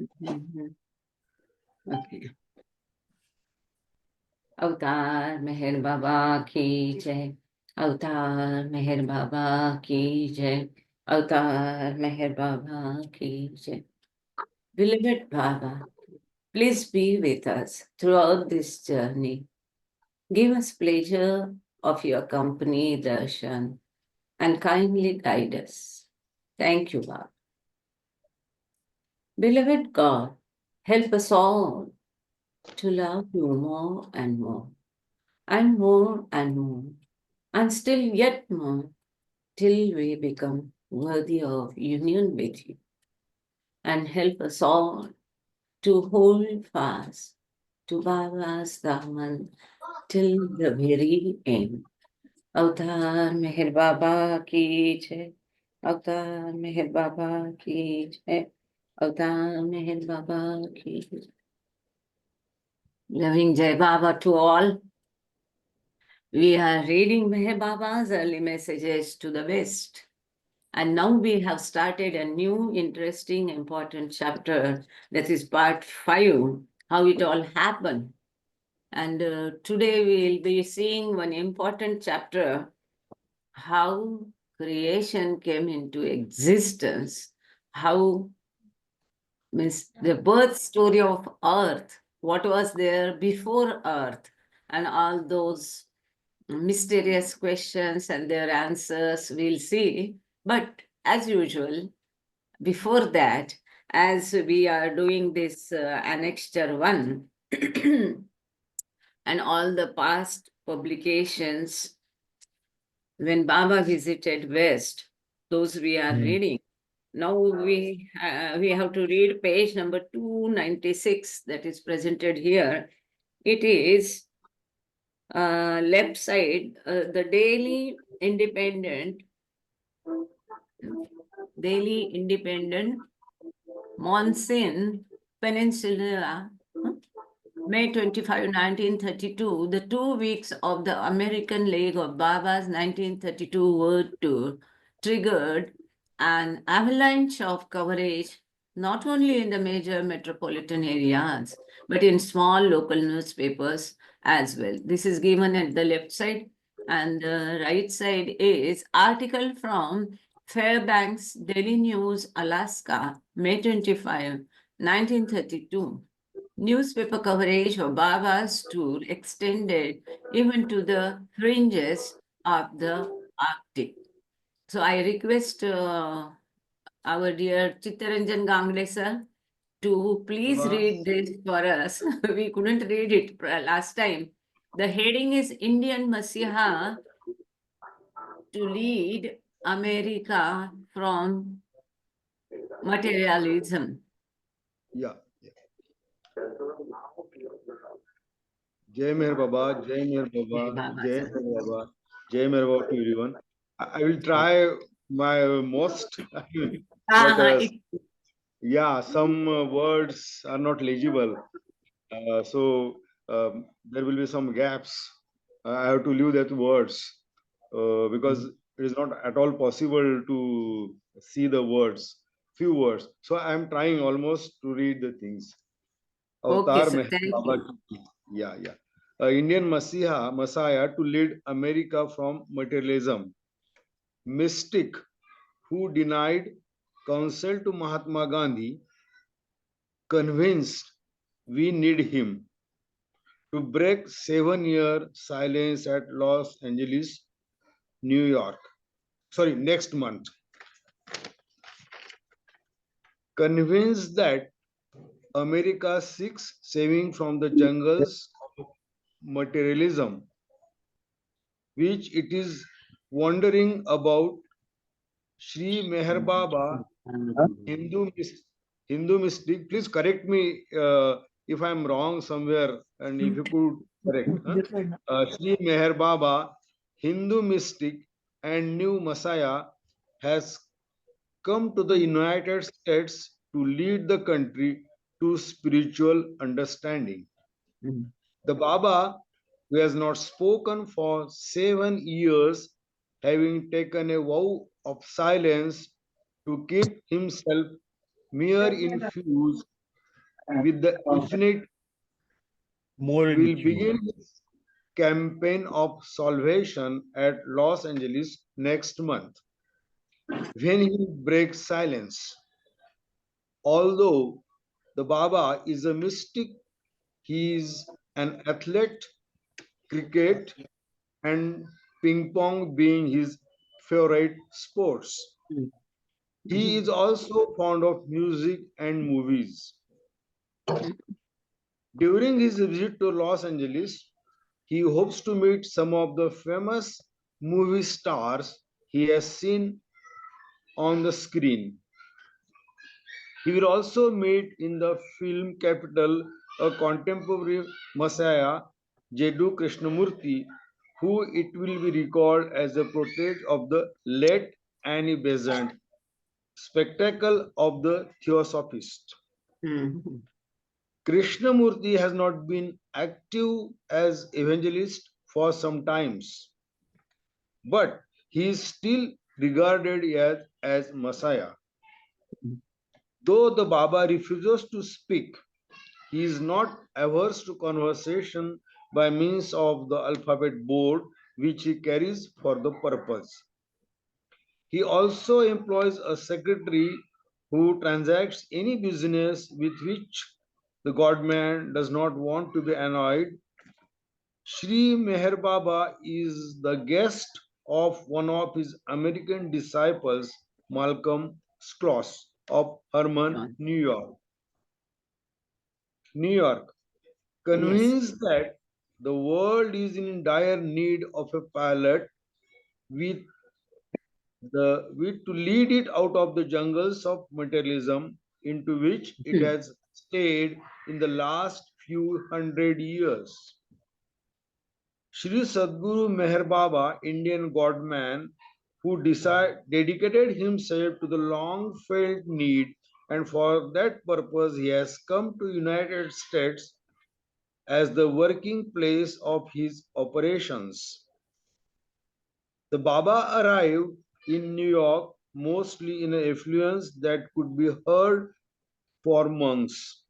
Mhm. Okay. अवतार मेहर बाबा की जय। अवतार मेहर बाबा की जय। अवतार मेहर बाबा की जय। Beloved Baba, please be with us throughout this journey. Give us pleasure of your company, darshan, and kindly guide us. Thank you, Baba. Beloved God, help us all to love you more and more, and more and more, and still yet more, till we become worthy of union with you. And help us all to hold fast to Baba's Daman till the very end. अवतार मेहर बाबा की जय। अवतार मेहर बाबा की जय। अवतार मेहर बाबा की जय। Loving Jai Baba to all. We are reading Meher Baba's early messages to the West. And now we have started a new, interesting, important chapter that is part 5, how it all happened. And today we will be seeing one important chapter, how creation came into existence, how means the birth story of earth, what was there before earth, and all those mysterious questions and their answers we'll see. But as usual, before that, as we are doing this annexure 1 and all the past publications when Baba visited West, those we are reading. Now we have to read page number 296 that is presented here. It is left side, the daily independent Monsoon Peninsula, May 25, 1932, the 2 weeks of the American leg of Baba's 1932 world tour triggered an avalanche of coverage not only in the major metropolitan areas but in small local newspapers as well. This is given at the left side, and the right side is article from Fairbanks Daily News, Alaska, May 25, 1932. Newspaper coverage of Baba's tour extended even to the fringes of the Arctic. So I request our dear Chittaranjan Gangle sir to please Baba. read this for us. We couldn't read it last time. The heading is Indian Masiha to lead America from materialism. Yeah. Jai Meher Baba, Jai Meher Baba, Jai Baba Jai sir. Meher Baba, Jai Meher Baba to everyone. I will try my most, but It, yeah, some words are not legible. So there will be some gaps. I have to leave that words because it is not at all possible to see the words, few words. So I am trying almost to read the things. okay, Avatar sir. Meher Thank Baba you. ki. Yeah, yeah. Indian Messiah to lead America from materialism. Mystic who denied counsel to Mahatma Gandhi, convinced we need him to break 7-year silence at Los Angeles, New York. Sorry, next month. Convinced that America seeks saving from the jungles of materialism, which it is wondering about. Shri Meher Baba, Hindu mystic. Please correct me if I'm wrong somewhere, and if you could correct. Huh? Shri Meher Baba, Hindu mystic and new Messiah, has come to the United States to lead the country to spiritual understanding. The Baba, who has not spoken for 7 years, having taken a vow of silence to keep himself mere infused with the infinite More in will English. begin his campaign of salvation at Los Angeles next month when he breaks silence. Although the Baba is a mystic, he is an athlete, cricket and ping pong being his favorite sports. He is also fond of music and movies. During his visit to Los Angeles, he hopes to meet some of the famous movie stars he has seen on the screen. He will also meet in the film capital a contemporary Messiah, Jedu Krishnamurti, who it will be recalled as the protege of the late Annie Besant spectacle of the Theosophist. Mhm. Krishnamurti has not been active as evangelist for some times, but he is still regarded as Messiah. Though the Baba refuses to speak, he is not averse to conversation by means of the alphabet board which he carries for the purpose. He also employs a secretary who transacts any business with which the godman does not want to be annoyed. Sri Meher Baba is the guest of one of his American disciples, Malcolm Schloss of Herman, Sure. New York, Yes. convinced that the world is in dire need of a pilot with with to lead it out of the jungles of materialism into which it Mhm. has stayed in the last few hundred years. Sri Sadguru Meher Baba, Indian godman, who dedicated himself to the long felt need, and for that purpose he has come to United States as the working place of his operations. The Baba arrived in New York mostly in an affluence that could be heard for months.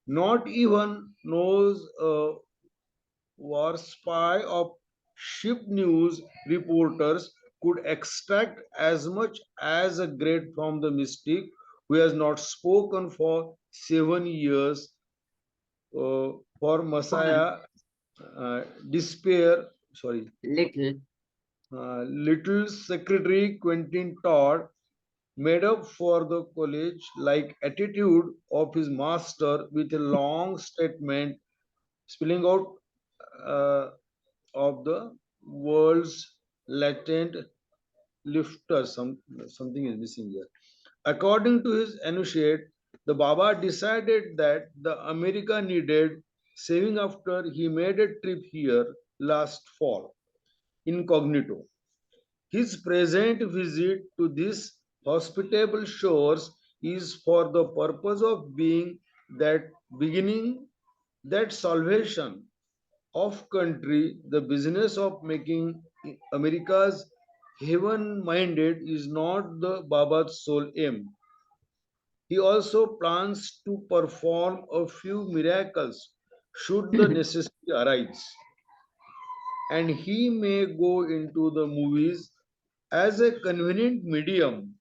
Not even knows a war spy of ship news reporters could extract as much as a grade from the mystic who has not spoken for 7 years for Or Messiah despair. Sorry, little. little secretary Quentin Todd made up for the college like attitude of his master with a long statement spilling out uh, of the world's latent lifter. Something is missing here. According to his enunciate, the Baba decided that the America needed saving after he made a trip here last fall, incognito. His present visit to these hospitable shores is for the purpose of being that beginning, that salvation of country. The business of making America's heaven minded is not the Baba's sole aim. He also plans to perform a few miracles should the necessity arise, and he may go into the movies as a convenient medium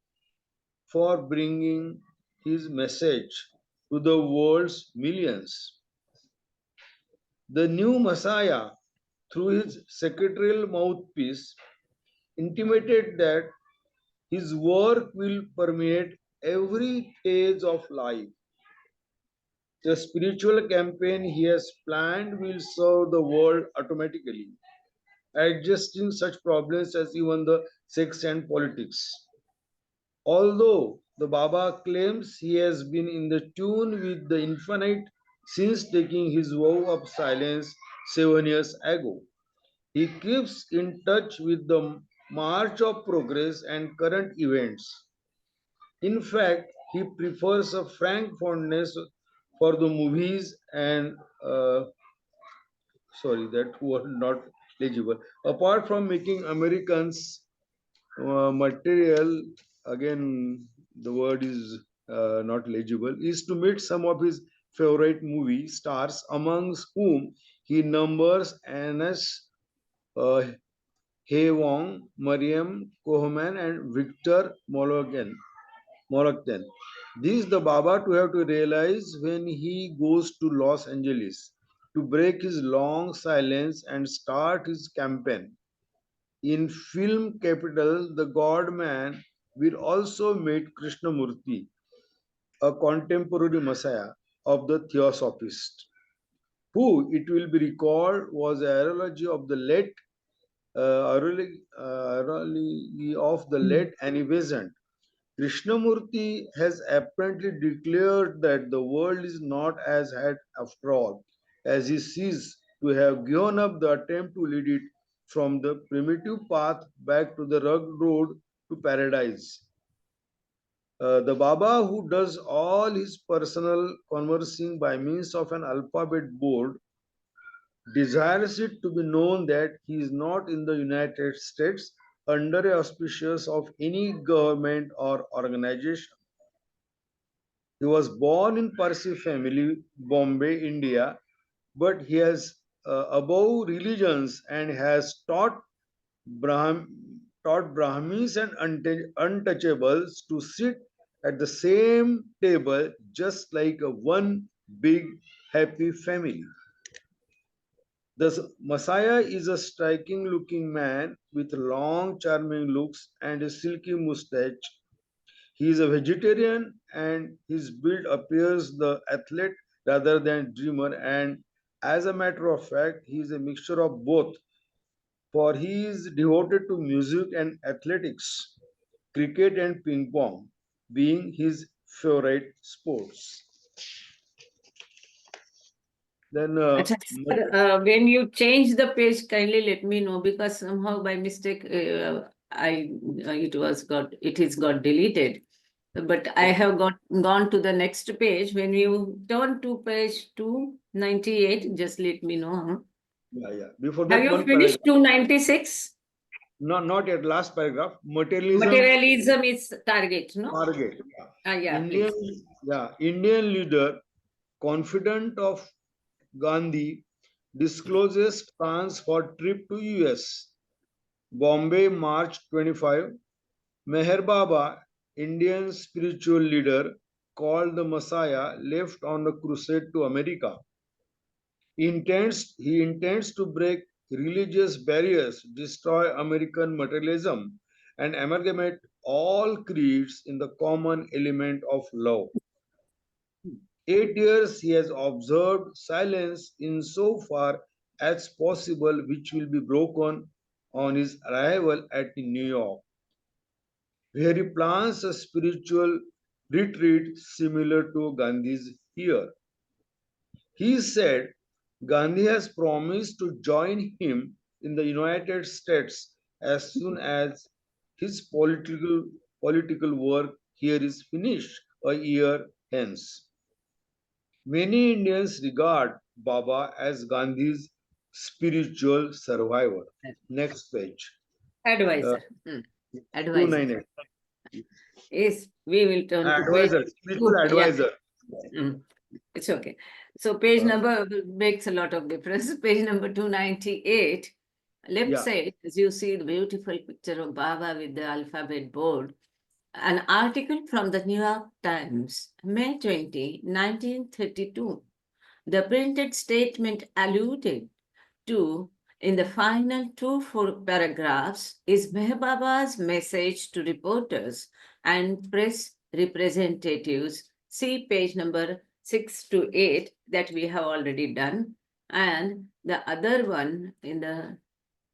for bringing his message to the world's millions. The new Messiah, through his secretarial mouthpiece, intimated that his work will permeate every stage of life. The spiritual campaign he has planned will serve the world automatically, adjusting such problems as even the sex and politics. Although the Baba claims he has been in the tune with the infinite since taking his vow of silence 7 years ago, he keeps in touch with the march of progress and current events. In fact, he prefers a frank fondness for the movies and sorry, that were not legible. Apart from making Americans material, again the word is not legible, is to meet some of his favorite movie stars, amongst whom he numbers Anas uh, Wong, Mariam Kohoman, and Victor Molokten. This the Baba to have to realize when he goes to Los Angeles to break his long silence and start his campaign. In film capital, the God Man will also meet Krishnamurti, a contemporary messiah of the Theosophist, who, it will be recalled, was a aerology of the late aerology of the late Annie Besant. Krishnamurti has apparently declared that the world is not as had after all, as he sees to have given up the attempt to lead it from the primitive path back to the rugged road to paradise. The Baba, who does all his personal conversing by means of an alphabet board, desires it to be known that he is not in the United States under auspices of any government or organization. He was born in Parsi family, Bombay, India, but he has above religions and has taught Brahmins and untouchables to sit at the same table just like a one big happy family. The Messiah is a striking looking man with long, charming looks and a silky mustache. He is a vegetarian and his build appears the athlete rather than dreamer. And as a matter of fact, he is a mixture of both, for he is devoted to music and athletics, cricket and ping pong being his favorite sports. Then, Acha, sir, when you change the page, kindly let me know, because somehow by mistake it is got deleted. But I have gone to the next page. When you turn to page 298, just let me know. Huh? yeah. Before Have that, you one finished paragraph. 296? Not yet. Last paragraph. Materialism Materialism is target, no? target. Yeah. Yeah, Indian, please. Indian leader confident of Gandhi discloses plans for trip to US. Bombay, March 25. Meher Baba, Indian spiritual leader called the Messiah, left on a crusade to America. He intends to break religious barriers, destroy American materialism, and amalgamate all creeds in the common element of love. 8 years he has observed silence in so far as possible, which will be broken on his arrival at New York, where he plans a spiritual retreat similar to Gandhi's here. He said Gandhi has promised to join him in the United States as soon as his political work here is finished a year hence. Many Indians regard Baba as Gandhi's spiritual survivor. Next page. Uh, Advisor. Advisor. 298. Yes, we will turn to page Advisor, spiritual 2. Yeah. advisor. It's okay. So page Uh, number makes a lot of difference. Page number 298. Left yeah. side, as you see the beautiful picture of Baba with the alphabet board. An article from the New York Times, May 20, 1932. The printed statement alluded to in the final four paragraphs is Meher Baba's message to reporters and press representatives. See page number 6 to 8 that we have already done. And the other one in the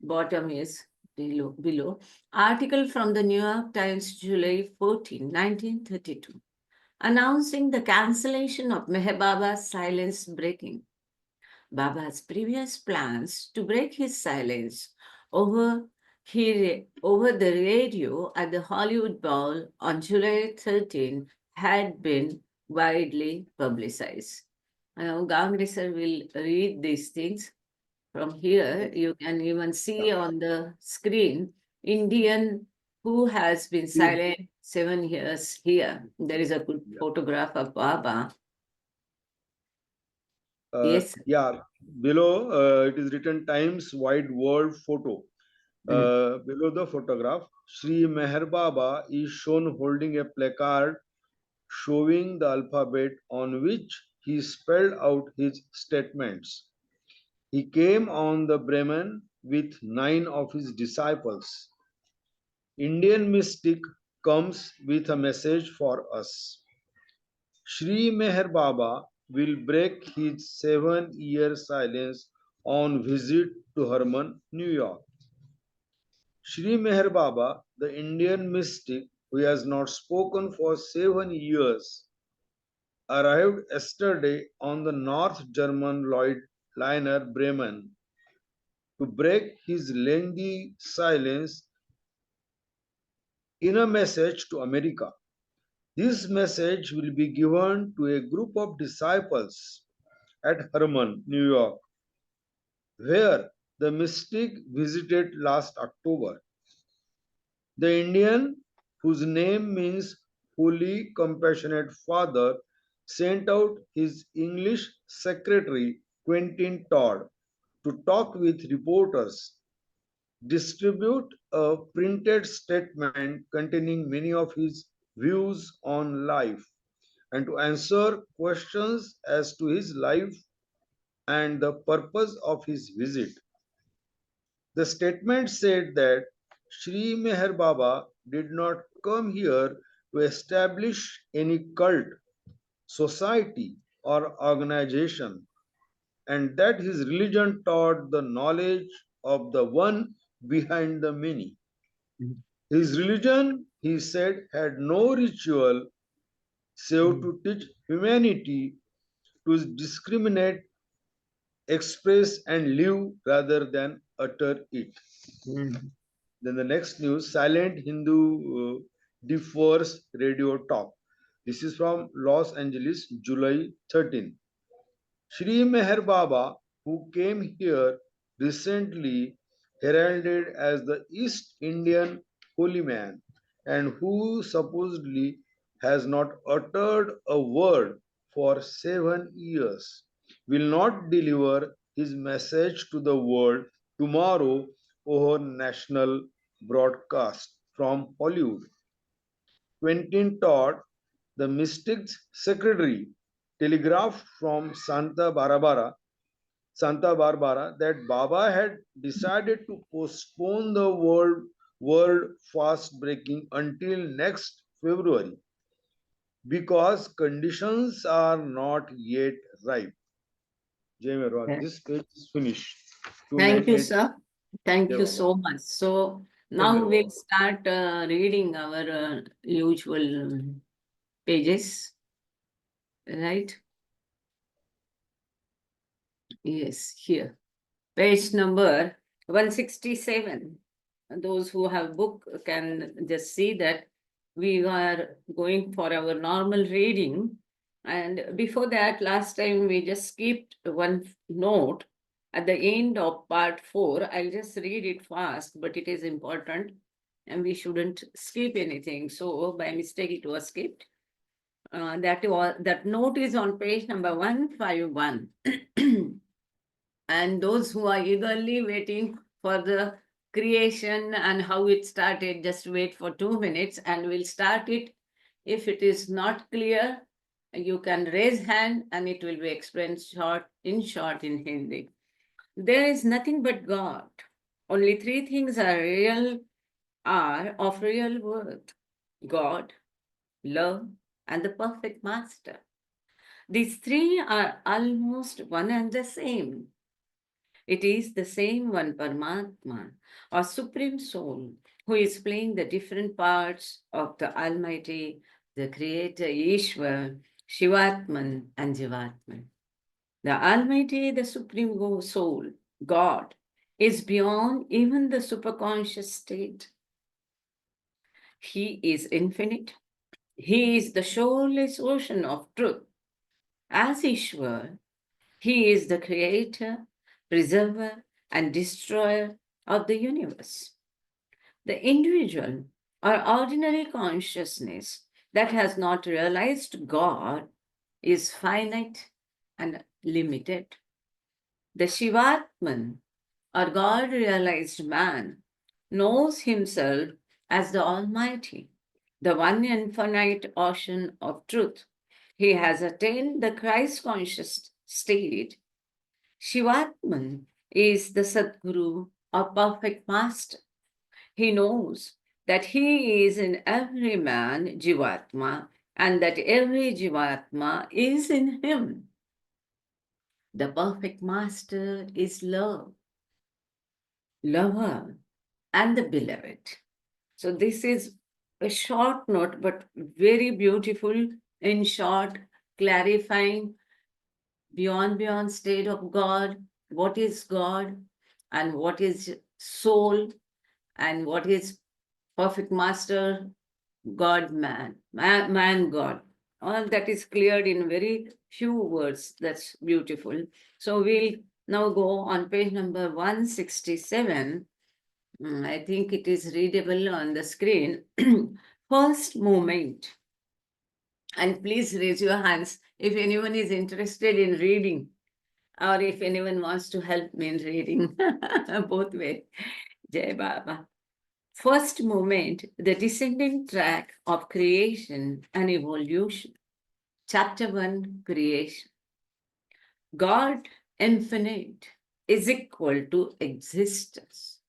bottom is below. Article from the New York Times, July 14, 1932, announcing the cancellation of Meher Baba's silence breaking. Baba's previous plans to break his silence over, over the radio at the Hollywood Bowl on July 13 had been widely publicized. Now, Gangre sir will read these things. From here, you can even see on the screen Indian who has been silent 7 years here. There is a good Yeah. photograph of Baba. Yes. Yeah, below it is written Times Wide World photo. Below the photograph, Sri Meher Baba is shown holding a placard showing the alphabet on which he spelled out his statements. He came on the Brahman with 9 of his disciples. Indian mystic comes with a message for us. Sri Meher Baba will break his 7-year silence on visit to Herman, New York. Sri Meher Baba, the Indian mystic who has not spoken for 7 years, arrived yesterday on the North German Lloyd liner Bremen to break his lengthy silence in a message to America. This message will be given to a group of disciples at Herman, New York, where the mystic visited last October. The Indian, whose name means Holy Compassionate Father, sent out his English secretary, Quentin Todd, to talk with reporters, distribute a printed statement containing many of his views on life, and to answer questions as to his life and the purpose of his visit. The statement said that Sri Meher Baba did not come here to establish any cult, society, or organization, and that his religion taught the knowledge of the one behind the many. His religion, he said, had no ritual save to teach humanity to discriminate, express, and live rather than utter it. Then the next news, Silent Hindu defers radio talk. This is from Los Angeles, July 13. Sri Meher Baba, who came here recently heralded as the East Indian holy man and who supposedly has not uttered a word for 7 years, will not deliver his message to the world tomorrow over national broadcast from Hollywood. Quentin Todd, the Mystics secretary, telegraphed from Santa Barbara, that Baba had decided to postpone the world fast breaking until next February because conditions are not yet ripe. Jai Merwan, Okay. this page is finished. Thank you, 298. sir. Thank Jai you Baba. so much. So Jai now Mere we'll Baba. start reading our usual pages, right? Yes, here. Page number 167. Those who have book can just see that we are going for our normal reading. And before that, last time we just skipped one note at the end of part 4. I'll just read it fast, but it is important and we shouldn't skip anything. So by mistake, it was skipped. That note is on page number 151. And those who are eagerly waiting for the creation and how it started, just wait for 2 minutes and we'll start it. If it is not clear, you can raise hand and it will be explained short in Hindi. There is nothing but God. Only 3 things are of real worth: God, love, and the perfect master. These 3 are almost one and the same. It is the same one Paramatma, or Supreme Soul, who is playing the different parts of the Almighty, the Creator Ishwar, Shivatman, and Jivatman. The Almighty, the Supreme Soul, God, is beyond even the superconscious state. He is infinite. He is the shoreless ocean of truth. As Ishwar, he is the creator, preserver, and destroyer of the universe. The individual Our ordinary consciousness that has not realized God is finite and limited. The Shivatman, or God realized man, knows himself as the Almighty, the one infinite ocean of truth. He has attained the Christ conscious state. Shivatman is the Sadguru or perfect master. He knows that he is in every man, Jivatma, and that every Jivatma is in him. The perfect master is love, lover, and the beloved. So, this is a short note, but very beautiful, in short, clarifying beyond state of God, what is God, and what is soul, and what is perfect master, God, man, God. All that is cleared in very few words. That's beautiful. So we'll now go on page number 167. I think it is readable on the screen. First movement. And please raise your hands if anyone is interested in reading or if anyone wants to help me in reading. Both way. Jai Baba. First movement, the descending track of creation and evolution. Chapter 1, Creation. God infinite is equal to existence.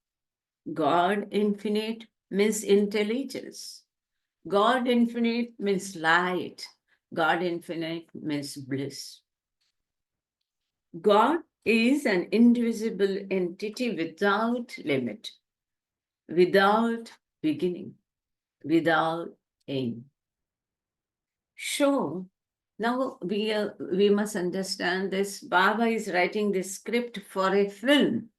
God infinite means intelligence. God infinite means light. God infinite means bliss. God is an indivisible entity without limit, without beginning, without end. Sure. Now we must understand this. Baba is writing this script for a film.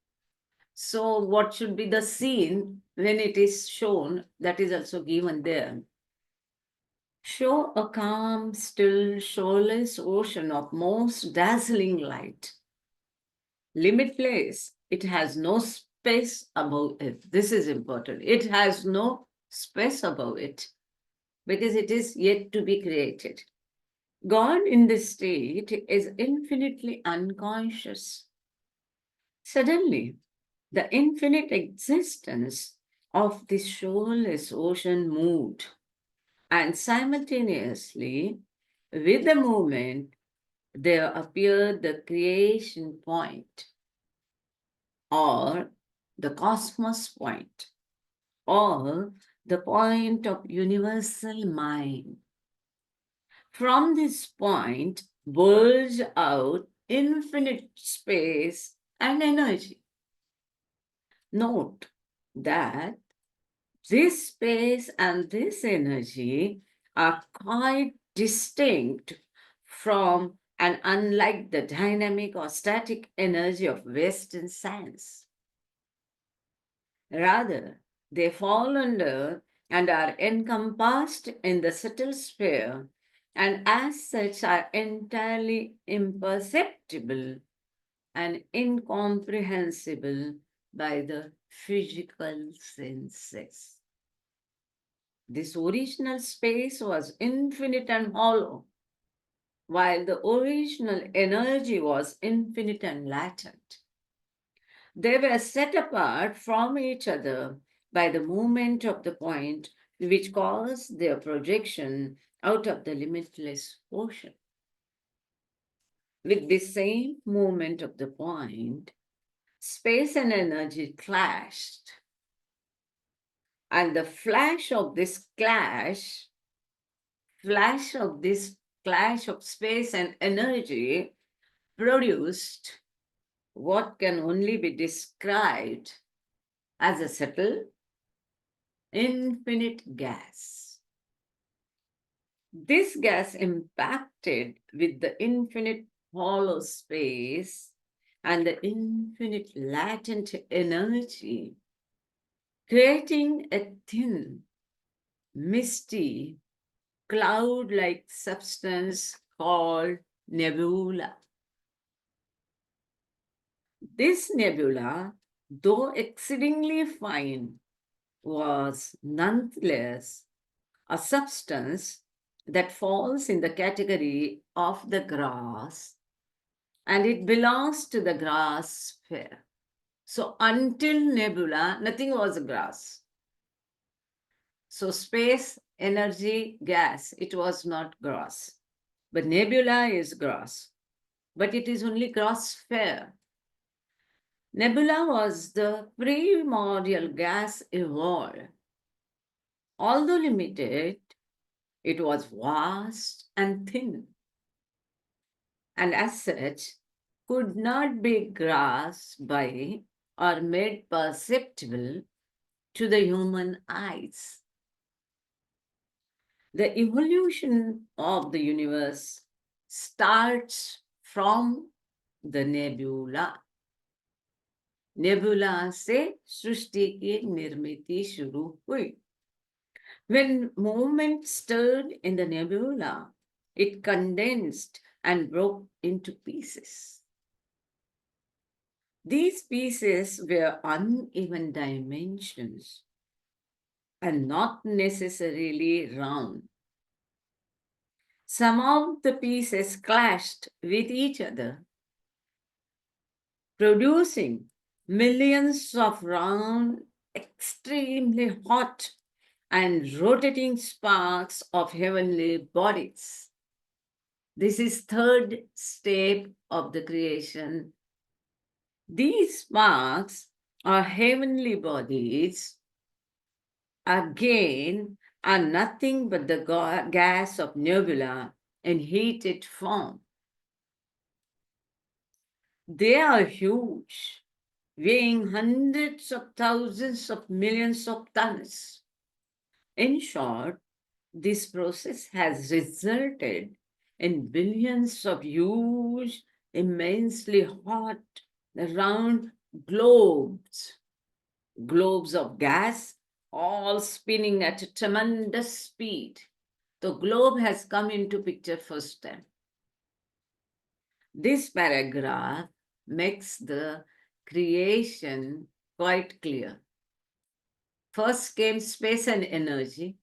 So what should be the scene when it is shown? That is also given there. Show a calm, still, shoreless ocean of most dazzling light. Limitless. It has no space above it. This is important. It has no space above it because it is yet to be created. God in this state is infinitely unconscious. Suddenly, the infinite existence of this shoreless ocean moved, and simultaneously, with the movement, there appeared the creation point, or the cosmos point, or the point of universal mind. From this point, bulge out infinite space and energy. Note that this space and this energy are quite distinct from and unlike the dynamic or static energy of Western science. Rather, they fall under and are encompassed in the subtle sphere and as such are entirely imperceptible and incomprehensible by the physical senses. This original space was infinite and hollow, while the original energy was infinite and latent. They were set apart from each other by the movement of the point which caused their projection out of the limitless ocean. With this same movement of the point, space and energy clashed. And the flash of this clash of space and energy produced what can only be described as a subtle, infinite gas. This gas impacted with the infinite hollow space and the infinite latent energy, creating a thin, misty, cloud like substance called nebula. This nebula, though exceedingly fine, was nonetheless a substance that falls in the category of the grass, and it belongs to the grass sphere. So until nebula, nothing was grass. So space, energy, gas, it was not grass. But nebula is grass. But it is only grass sphere. Nebula was the primordial gas evolved. Although limited, it was vast and thin, and as such could not be grasped by or made perceptible to the human eyes. The evolution of the universe starts from the nebula. Nebula से सृष्टि की निर्मिति शुरू हुई. When movement stirred in the nebula, it condensed and broke into pieces. These pieces were uneven dimensions and not necessarily round. Some of the pieces clashed with each other, producing millions of round, extremely hot and rotating sparks of heavenly bodies. This is third step of the creation. These sparks are heavenly bodies, again, are nothing but the gas of nebula in heated form. They are huge, weighing hundreds of thousands of millions of tons. In short, this process has resulted in billions of huge, immensely hot, round globes of gas, all spinning at a tremendous speed. The globe has come into picture first time. This paragraph makes the creation quite clear. First came space and energy,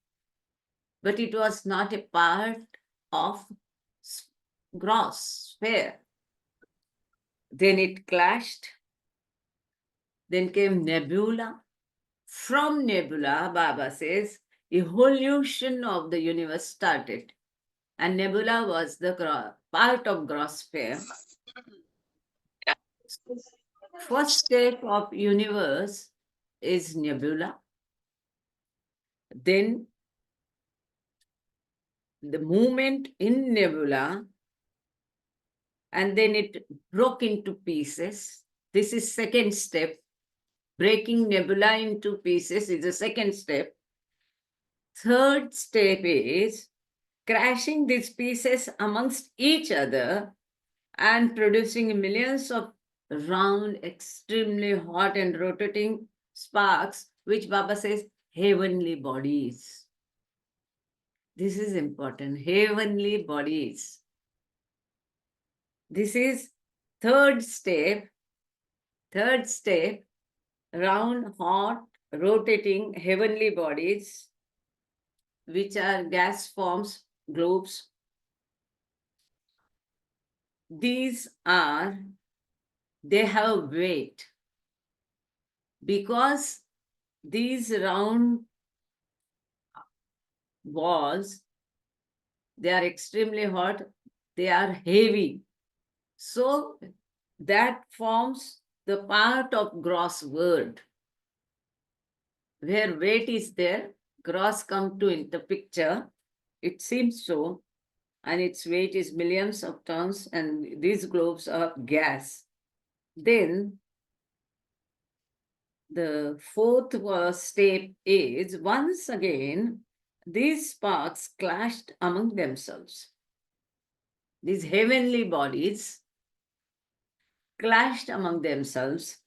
but it was not a part of gross sphere. Then it clashed. Then came nebula. From nebula, Baba says, evolution of the universe started. And nebula was the part of gross sphere. First step of universe is nebula. Then the movement in nebula, and then it broke into pieces. This is second step. Breaking nebula into pieces is the second step. Third step is crashing these pieces amongst each other and producing millions of round, extremely hot and rotating sparks, which Baba says heavenly bodies. This is important. Heavenly bodies. This is third step. Third step, round, hot, rotating heavenly bodies, which are gas forms, globes. These are, they have weight. Because these round balls, they are extremely hot, they are heavy. So that forms the part of gross world. Where weight is there, gross come to the picture. It seems so, and its weight is millions of tons, and these globes are gas. Then the fourth step is once again these sparks clashed among themselves. These heavenly bodies clashed among themselves,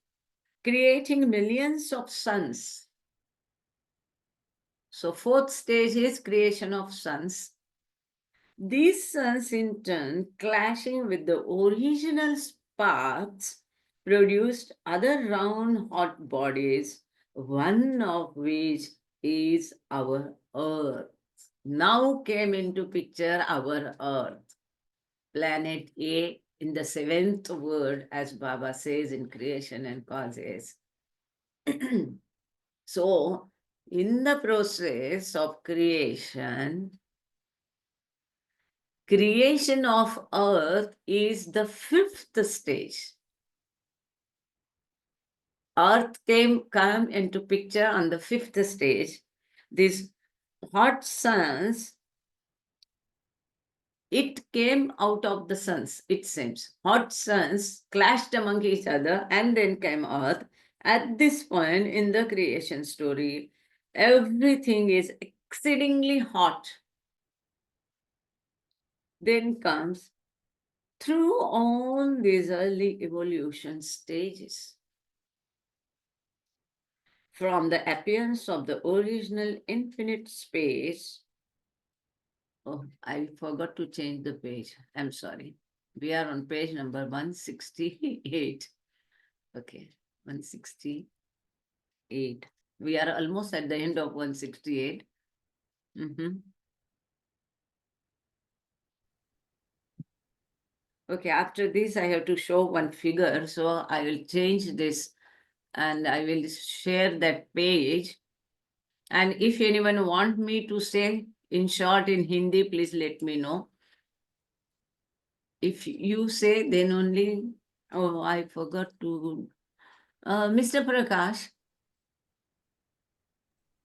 creating millions of suns. So fourth stage is creation of suns. These suns in turn clashing with the original sparks produced other round hot bodies one of which is our Earth. Now came into picture our Earth, planet A in the seventh word, as Baba says in creation and causes. So, in the process of creation of Earth is the fifth stage. Earth come into picture on the fifth stage. These hot suns, it came out of the suns, it seems. Hot suns clashed among each other and then came Earth. At this point in the creation story, everything is exceedingly hot. Then comes through all these early evolution stages. From the appearance of the original infinite space. Oh, I forgot to change the page. I'm sorry. We are on page number 168. Okay, 168. We are almost at the end of 168. Okay, after this, I have to show one figure. So I will change this and I will share that page. And if anyone want me to say in short in Hindi, please let me know. If you say, then only, oh, I forgot to, Mr. Prakash,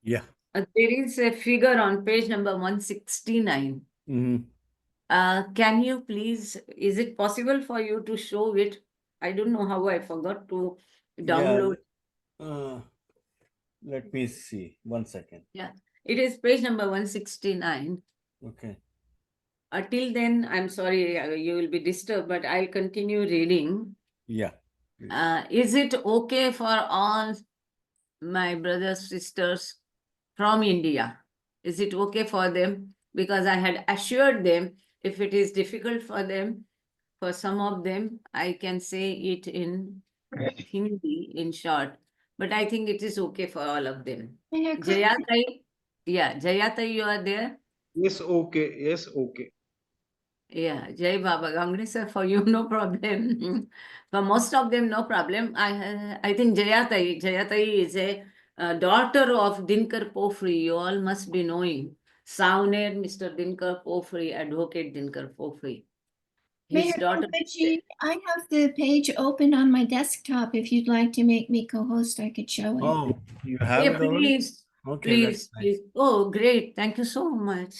Yeah. there is a figure on page number 169. Mm-hmm. Can you please, is it possible for you to show it? I don't know how I forgot to download. Let me see. 1 second. Yeah, it is page number 169. Okay. Till then, I'm sorry, you will be disturbed, but I'll continue reading. Yeah. please. Is it okay for all my brothers, sisters from India? Is it okay for them? Because I had assured them if it is difficult for them, for some of them, I can say it in Hindi in short, but I think it is okay for all of them. Jayatai, yeah, Jayatai, you are there? Yes, okay. Yes, okay. Yeah, Jai Baba Gangne sir, for you no problem. For most of them, no problem. I think Jayatai is a daughter of Dinkar Pofri. You all must be knowing. Sauner, Mr. Dinkar Pofri, Advocate Dinkar Pofri. His daughter. Meherkrupa, I have the page open on my desktop. If you'd like to make me co-host, I could show it. Oh, you have Yeah, it already? please, Okay, please, that's nice. please. Oh, great. Thank you so much.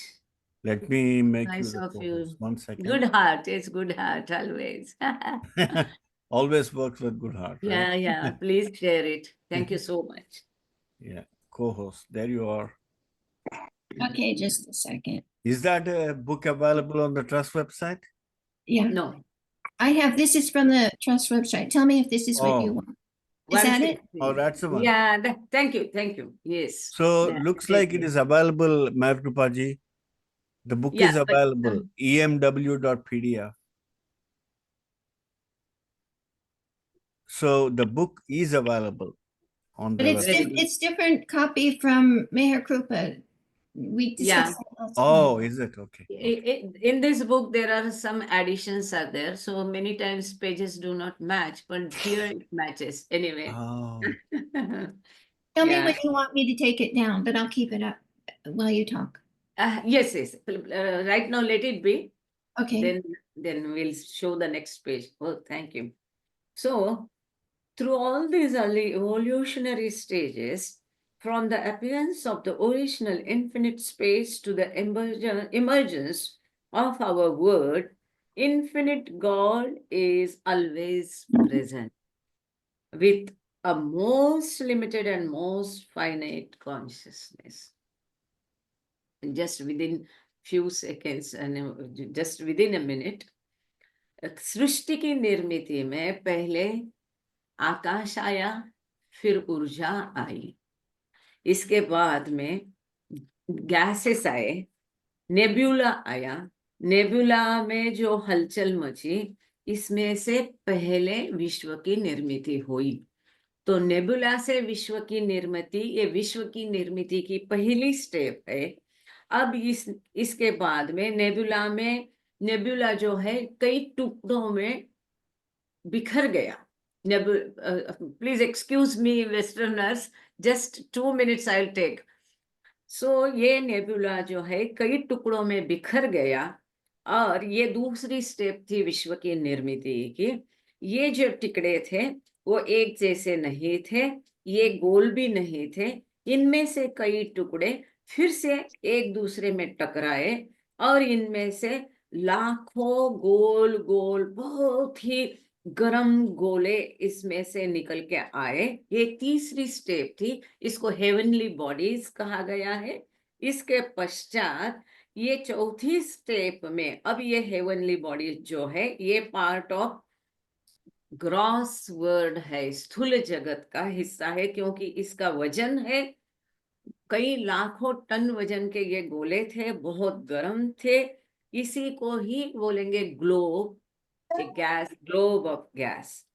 Let me make Nice you the of co-host. you. 1 second. Good heart. It's good heart always. Always works with good heart, right? Yeah. Please share it. Thank you so much. Yeah. Co-host. There you are. Okay, just a second. Is that a book available on the trust website? Yeah, No. I have, this is from the trust website. Tell me if this is what you Oh. want. Is that it? 160. Oh, that's the one. Yeah. Thank you. Thank you. Yes. So That looks like it is available, Meherkrupa. The book Yeah, is but, available. emw.pdf. So the book is available on But the it's website. Very good. it's different copy from Meherkrupa. We Yeah. discussed that last Oh, time. is it? Okay. In this book, there are some additions are there. So many times pages do not match, but here it matches anyway. Oh. Tell me Yeah. when you want me to take it down, but I'll keep it up while you talk. Yes. Right now, let it be. Okay. Then we'll show the next page. Oh, thank you. So, through all these early evolutionary stages, from the appearance of the original infinite space to the emergence of our word, infinite God is always present with a most limited and most finite consciousness. Just within few seconds and just within a minute, सृष्टि की निर्मिति में पहले आकाश आया, फिर ऊर्जा आई, इसके बाद में gases आए, नेब्यूला आया, नेब्यूला में जो हलचल मची, इसमें से पहले विश्व की निर्मिति हुई. तो नेबुला से विश्व की निर्मिति, ये विश्व की निर्मिति की पहली स्टेप है। अब इसके बाद में नेबुला जो है कई टुकड़ों में बिखर गया। Please excuse me westerners, just 2 minutes I take. So ये नेबुला जो है कई टुकड़ों में बिखर गया, और ये दूसरी स्टेप थी विश्व की निर्मिति की। ये जो टुकड़े थे वो एक जैसे नहीं थे, ये गोल भी नहीं थे। इनमें से कई टुकड़े फिर से एक दूसरे में टकराए, और इनमें से लाखों गोल गोल बहुत ही गरम गोले इसमें से निकल के आए। ये तीसरी स्टेप थी, इसको हेवनली बॉडीज कहा गया है। इसके पश्चात ये चौथी स्टेप में अब ये हेवनली बॉडीज जो है ये पार्ट ऑफ ग्रॉस वर्ड है, स्थूल जगत का हिस्सा है, क्योंकि इसका वजन है कई लाखों टन वजन के। ये गोले थे, बहुत गर्म थे, इसी को ही बोलेंगे globe, gas, globe of gas.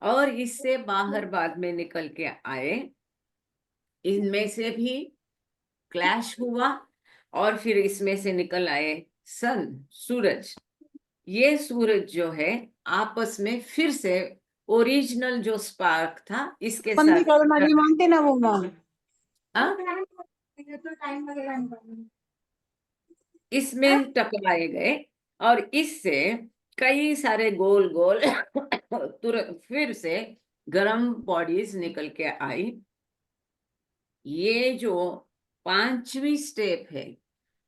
और इससे बाहर बाद में निकल के आए, इनमें से भी क्लैश हुआ, और फिर इसमें से निकल आए सूरज। ये सूरज जो है आपस में फिर से ओरिजिनल जो स्पार्क था इसके साथ हाँ? इसमें टकराए गए, और इससे कई सारे गोल गोल तुरंत फिर से गर्म बॉडीज निकल के आई। ये जो पांचवी स्टेप है,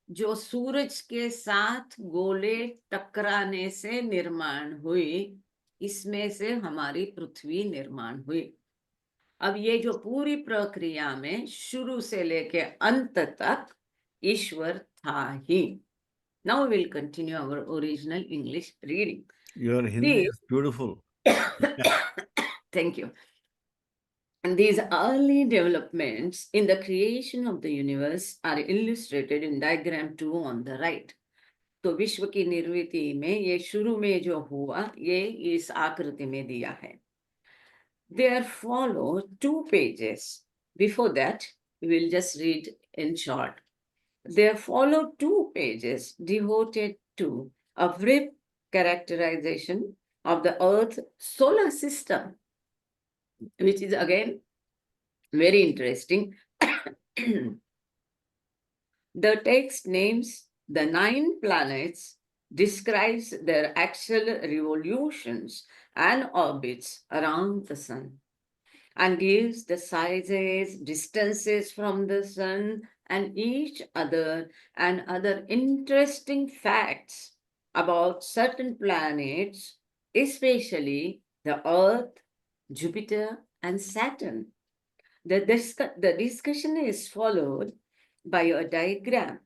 जो सूरज के साथ गोले टकराने से निर्माण हुई, इसमें से हमारी पृथ्वी निर्माण हुई। अब ये जो पूरी प्रक्रिया में शुरू से लेके अंत तक ईश्वर था ही। Now we'll continue our original English reading. Your Hindi is beautiful. Thank you. And these early developments in the creation of the universe are illustrated in diagram 2 on the right. तो विश्व की निर्मिति में ये शुरू में जो हुआ ये इस आकृति में दिया है। There follow 2 pages. Before that, we will just read in short. There follow 2 pages devoted to a brief characterization of the Earth solar system, which is again very interesting. The text names the 9 planets, describes their actual revolutions and orbits around the sun, and gives the sizes, distances from the sun and each other, and other interesting facts about certain planets, especially the Earth, Jupiter, and Saturn. The discussion is followed by a diagram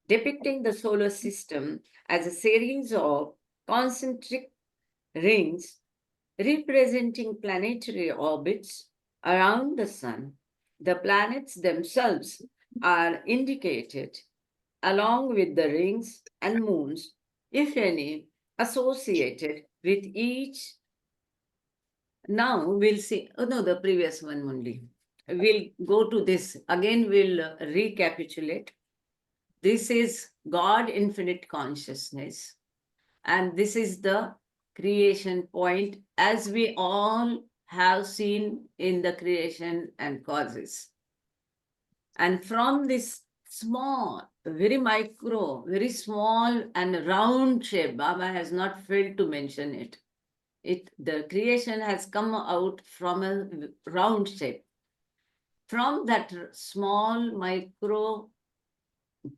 depicting the solar system as a series of concentric rings representing planetary orbits around the sun. The planets themselves are indicated along with the rings and moons, if any, associated with each. Now we'll see, oh no, the previous one only. We'll go to this. Again, we'll recapitulate. This is God infinite consciousness. And this is the creation point, as we all have seen in the creation and causes. And from this small, very micro, very small and round shape, Baba has not failed to mention it. The creation has come out from a round shape. From that small micro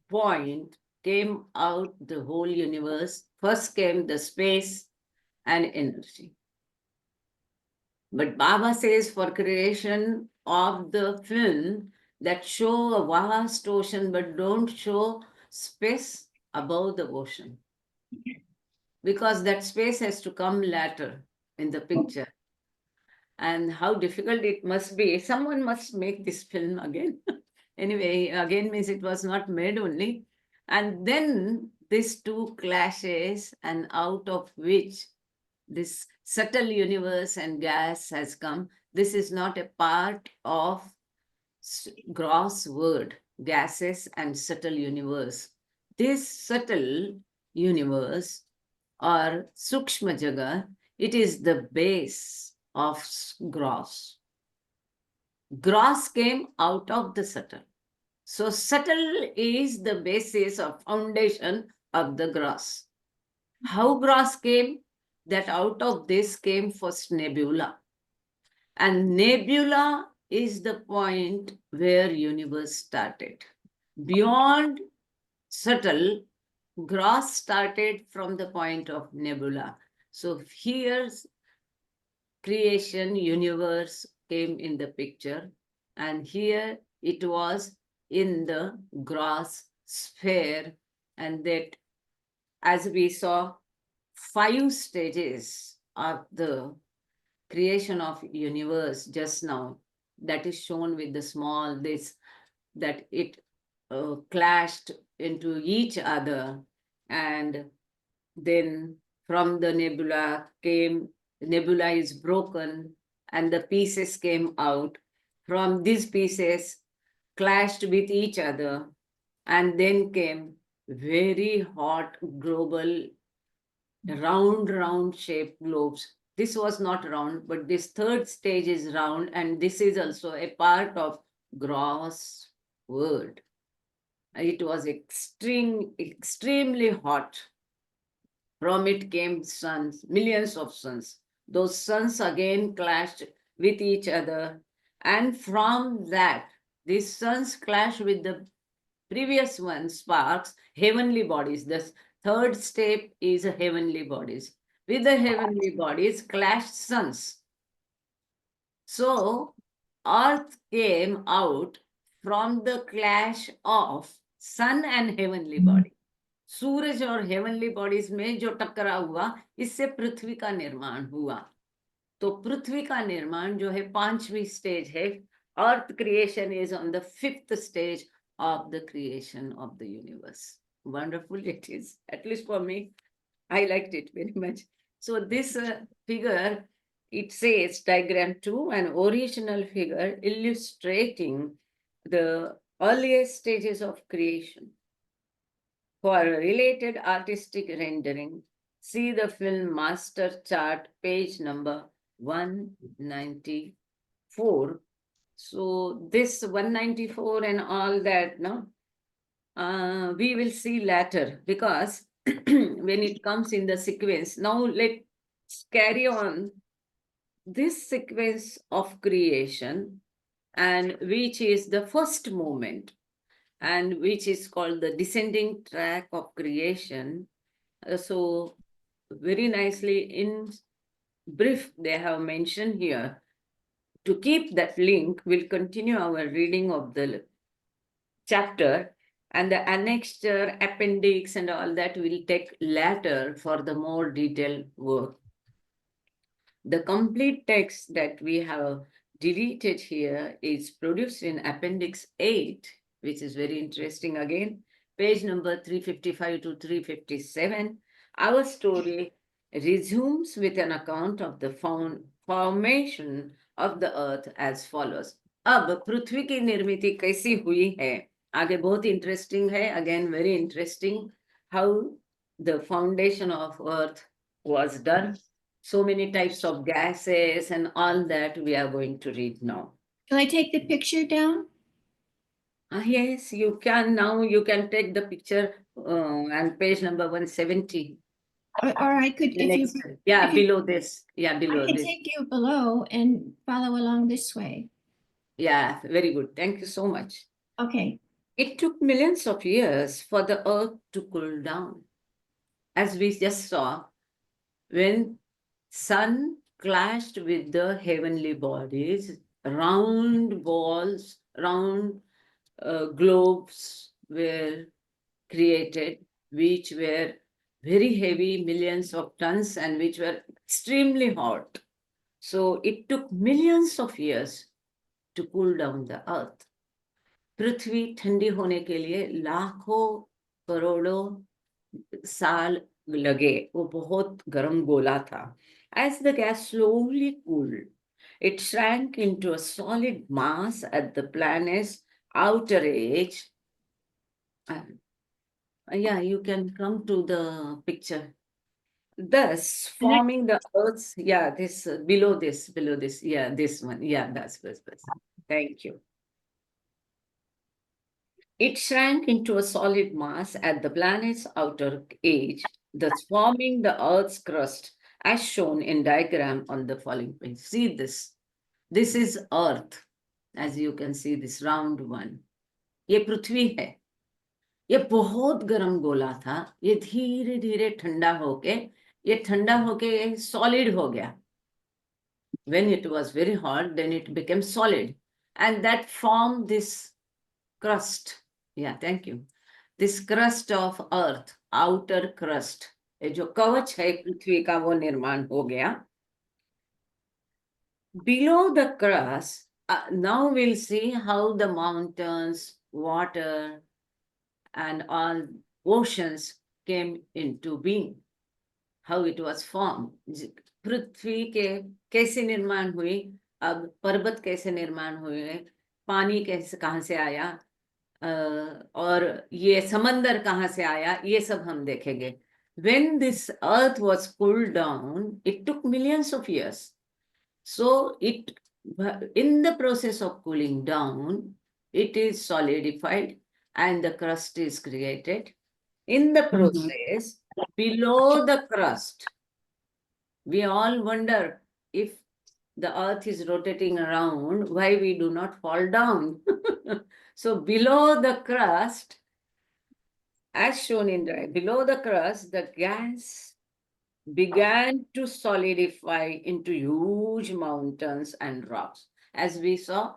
point came out the whole universe. First came the space and energy. But Baba says for creation of the film that show a vast ocean but don't show space above the ocean, because that space has to come later in the picture. And how difficult it must be. Someone must make this film again. Anyway, again means it was not made only. And then these 2 clashes, and out of which this subtle universe and gas has come. This is not a part of gross word, gases and subtle universe. This subtle universe or Sukshma Jagat, it is the base of gross. Gross came out of the subtle. So subtle is the basis or foundation of the gross. How gross came? That out of this came first nebula. And nebula is the point where universe started. Beyond subtle, gross started from the point of nebula. So here's creation, universe came in the picture, and here it was in the gross sphere, and that, as we saw, 5 stages of the creation of universe just now, that is shown with the small this, that it clashed into each other, and then from the nebula is broken and the pieces came out. From these pieces clashed with each other, and then came very hot global round shaped globes. This was not round, but this third stage is round, and this is also a part of gross world. It was extremely hot. From it came suns, millions of suns. Those suns again clashed with each other. And from that, these suns clashed with the previous one, sparks, heavenly bodies. The third step is heavenly bodies. With the heavenly bodies clashed suns. So earth came out from the clash of sun and heavenly body. सूरज और heavenly bodies में जो टकरा हुआ, इससे पृथ्वी का निर्माण हुआ. तो पृथ्वी का निर्माण जो है 5वीं स्टेज है. Earth creation is on the 5th stage of the creation of the universe. Wonderful it is, at least for me. I liked it very much. So this figure, it says diagram 2, an original figure illustrating the earliest stages of creation. For related artistic rendering, see the film master chart, page number 194. So this 194 and all that, no, we will see later, because when it comes in the sequence. Now let's carry on this sequence of creation, and which is the first moment, and which is called the descending track of creation. So very nicely in brief they have mentioned here. To keep that link, we'll continue our reading of the chapter, and the annexure, appendix and all that will take later for the more detailed work. The complete text that we have deleted here is produced in appendix 8, which is very interesting again, page number 355 to 357. Our story resumes with an account of the formation of the earth as follows. अब पृथ्वी की निर्मिति कैसी हुई है आगे बहुत interesting है. Again very interesting how the foundation of earth was done. So many types of gases and all that we are going to read now. Shall I take the picture down? Yes, you can now. You can take the picture and page number 170. Or I could, The if you, next, yeah, if you- below this. Yeah, I below can this. take you below and follow along this way. Yeah, very good. Thank you so much. Okay. It took millions of years for the earth to cool down. As we just saw, when sun clashed with the heavenly bodies, round balls, round globes were created, which were very heavy, millions of tons, and which were extremely hot. So it took millions of years to cool down the earth. पृथ्वी ठंडी होने के लिए लाखों करोड़ों साल लगे. वो बहुत गर्म गोला था. As the gas slowly cooled, it shrank into a solid mass at the planet's outer edge. Yeah, you can come to the picture. Thus, forming the Earth's, yeah, this, below this, yeah, this one, yeah, that's. Thank you. It shrank into a solid mass at the planet's outer edge, thus forming the Earth's crust, as shown in diagram on the following page. See this. This is Earth, as you can see, this round one. ये पृथ्वी है. ये बहुत गर्म गोला था. ये धीरे धीरे ठंडा होके solid हो गया. When it was very hot, then it became solid, and that formed this crust. Yeah, thank you. This crust of Earth, outer crust. ये जो कवच है पृथ्वी का वो निर्माण हो गया. Below the crust, now we'll see how the mountains, water, and all oceans came into being, how it was formed. पृथ्वी के कैसे निर्माण हुई, अब पर्वत कैसे निर्माण हुए, पानी कैसे कहाँ से आया, और ये समंदर कहाँ से आया, ये सब हम देखेंगे. When this earth was cooled down, it took millions of years. So it, in the process of cooling down, it is solidified and the crust is created. In the process, below the crust, we all wonder if the earth is rotating around, why we do not fall down. So below the crust, as shown in the, below the crust, the gas began to solidify into huge mountains and rocks. As we saw,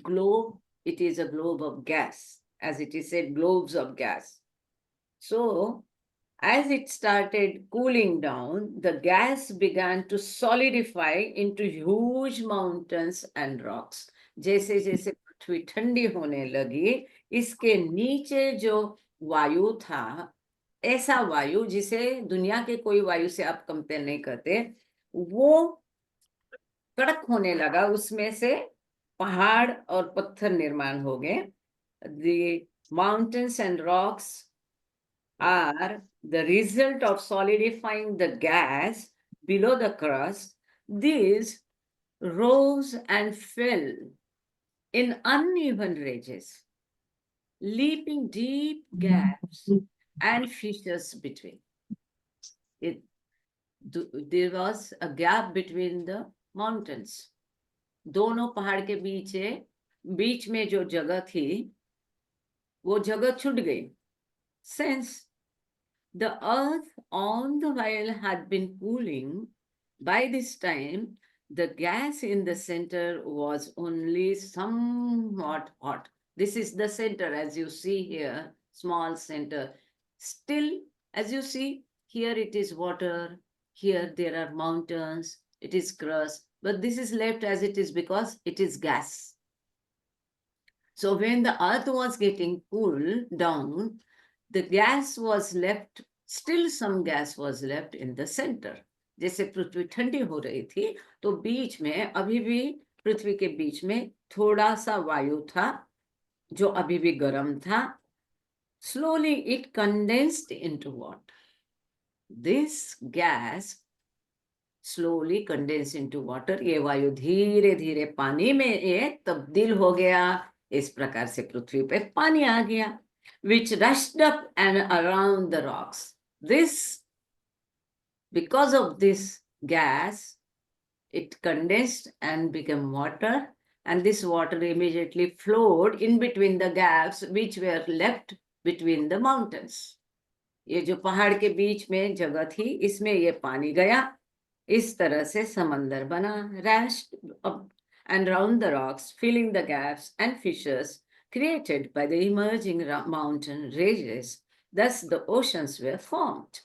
globe, it is a globe of gas, as it is said, globes of gas. So, as it started cooling down, the gas began to solidify into huge mountains and rocks. जैसे जैसे पृथ्वी ठंडी होने लगी, इसके नीचे जो वायु था, ऐसा वायु जिसे दुनिया के कोई वायु से आप कंपेयर नहीं करते, वो कड़क होने लगा. उसमें से पहाड़ और पत्थर निर्माण हो गए. The mountains and rocks are the result of solidifying the gas below the crust. These rose and fell in uneven ridges, leaping deep gaps and fissures between. There was a gap between the mountains. दोनों पहाड़ के बीच में जो जगह थी, वो जगह छूट गई. Since the earth all the while had been cooling, by this time the gas in the center was only somewhat hot. This is the center, as you see here, small center. Still, as you see, here it is water, here there are mountains, it is crust, but this is left as it is because it is gas. So when the earth was getting cooled down, the gas was left, still some gas was left in the center. जैसे पृथ्वी ठंडी हो रही थी, तो बीच में अभी भी पृथ्वी के बीच में थोड़ा सा वायु था, जो अभी भी गर्म था. Slowly it condensed into water. This gas slowly condensed into water. ये वायु धीरे धीरे पानी में ये तब्दील हो गया. इस प्रकार से पृथ्वी पे पानी आ गया, which rushed up and around the rocks. This, because of this gas, it condensed and became water, and this water immediately flowed in between the gaps which were left between the mountains. ये जो पहाड़ के बीच में जगह थी, इसमें ये पानी गया. इस तरह से समंदर बना, rashed up and round the rocks, filling the gaps and fissures created by the emerging mountain ranges. Thus the oceans were formed.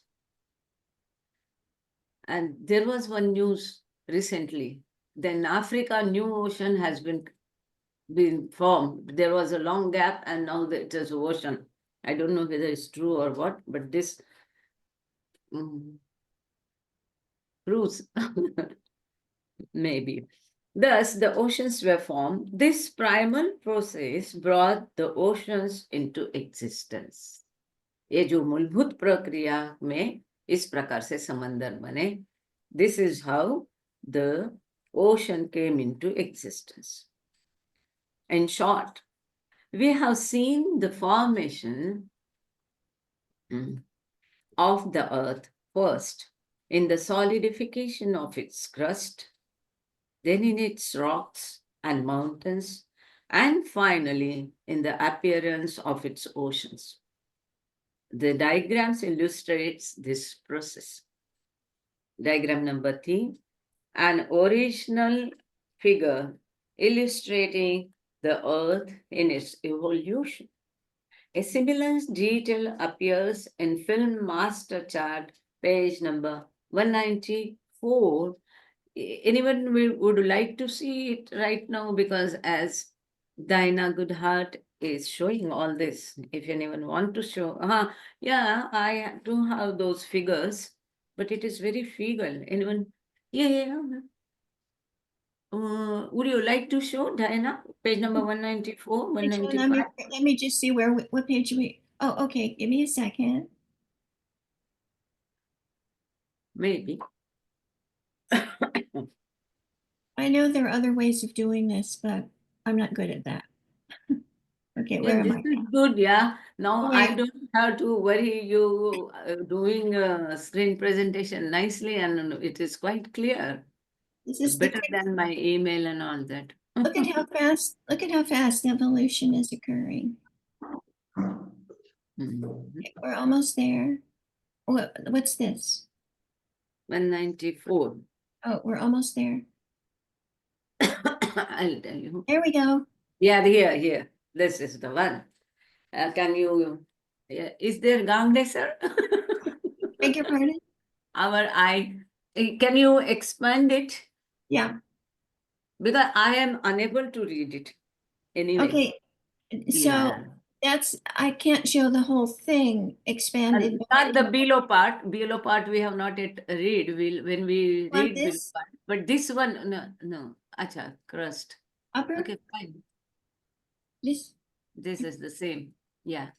And there was one news recently. Then Africa, new ocean has been formed. There was a long gap and now it is ocean. I don't know whether it's true or what, but this Bruce. Maybe. Thus, the oceans were formed. This primal process brought the oceans into existence. ये जो मूलभूत प्रक्रिया में इस प्रकार से समंदर बने. This is how the ocean came into existence. In short, we have seen the formation of the earth first in the solidification of its crust, then in its rocks and mountains, and finally in the appearance of its oceans. The diagrams illustrates this process. Diagram number 3, an original figure illustrating the earth in its evolution. A similar detail appears in Film Master Chart, page number 194. Anyone would like to see it right now? Because as Dinah Goodhart is showing all this, if anyone want to show, yeah, I do have those figures, but it is very feeble. Anyone? Yeah. Would you like to show, Diana? Page number 194, Page 195? let me just see what page oh, okay, give me a second. Maybe. I know there are other ways of doing this, but I'm not good at that. Okay, Yeah, where am this I? is good, yeah. Now Oh, I yeah. don't have to worry you doing a screen presentation nicely, and it is quite clear. This is the Better than my email and all that. look at how fast evolution is occurring. Mhm. We're almost there. What's this? 194. Oh, we're almost there. I'll tell you. There we go. Yeah, here. This is the one. Can you, is there Gangne, sir? Beg your pardon? Our eye. Can you expand it? Yeah. Because I am unable to read it. Anyway. Okay. So Yeah. I can't show the whole thing expanded. but I Not the can- below part. Below part we have not yet read. When we Want read below this? part. But this one, no. Acha, crust. Upper? Okay, fine. This? This is the same. Yeah.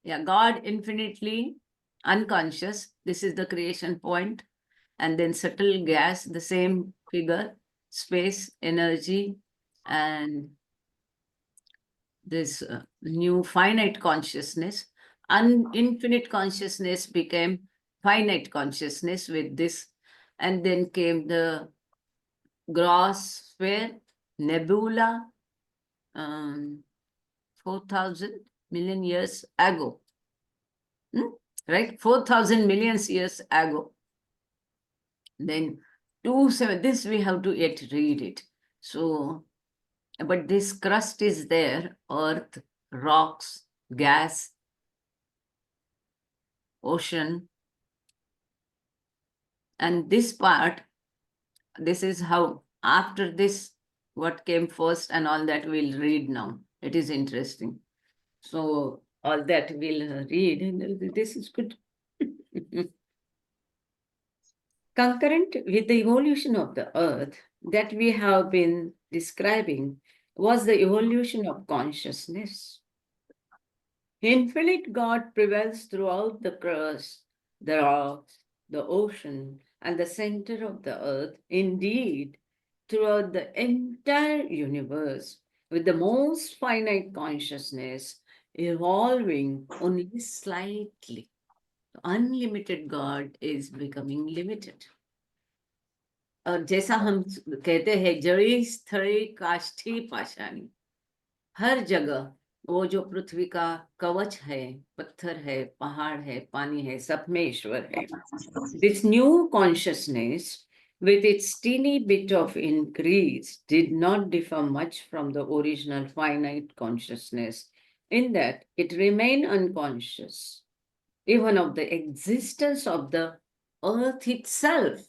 God infinitely unconscious. This is the creation point. And then subtle gas, the same figure, space, energy, and this new finite consciousness. Infinite consciousness became finite consciousness with this. And then came the gross sphere, nebula, 4,000 million years ago. Right? 4,000 million years ago. Then 2-7, this we have to yet read it. So, but this crust is there, earth, rocks, gas, ocean. And this part, this is how, after this, what came first and all that we'll read now. It is interesting. So, all that we'll read, and this is good. Concurrent with the evolution of the earth that we have been describing was the evolution of consciousness. Infinite God prevails throughout the crust, the rocks, the ocean, and the center of the earth, indeed, throughout the entire universe, with the most finite consciousness evolving only slightly. Unlimited God is becoming limited. और जैसा हम कहते हैं जड़ी स्थली काष्ठी पाषाणी, हर जगह वो जो पृथ्वी का कवच है, पत्थर है, पहाड़ है, पानी है, सब में ईश्वर है. This new consciousness with its teeny bit of increase did not differ much from the original finite consciousness in that it remained unconscious even of the existence of the earth itself,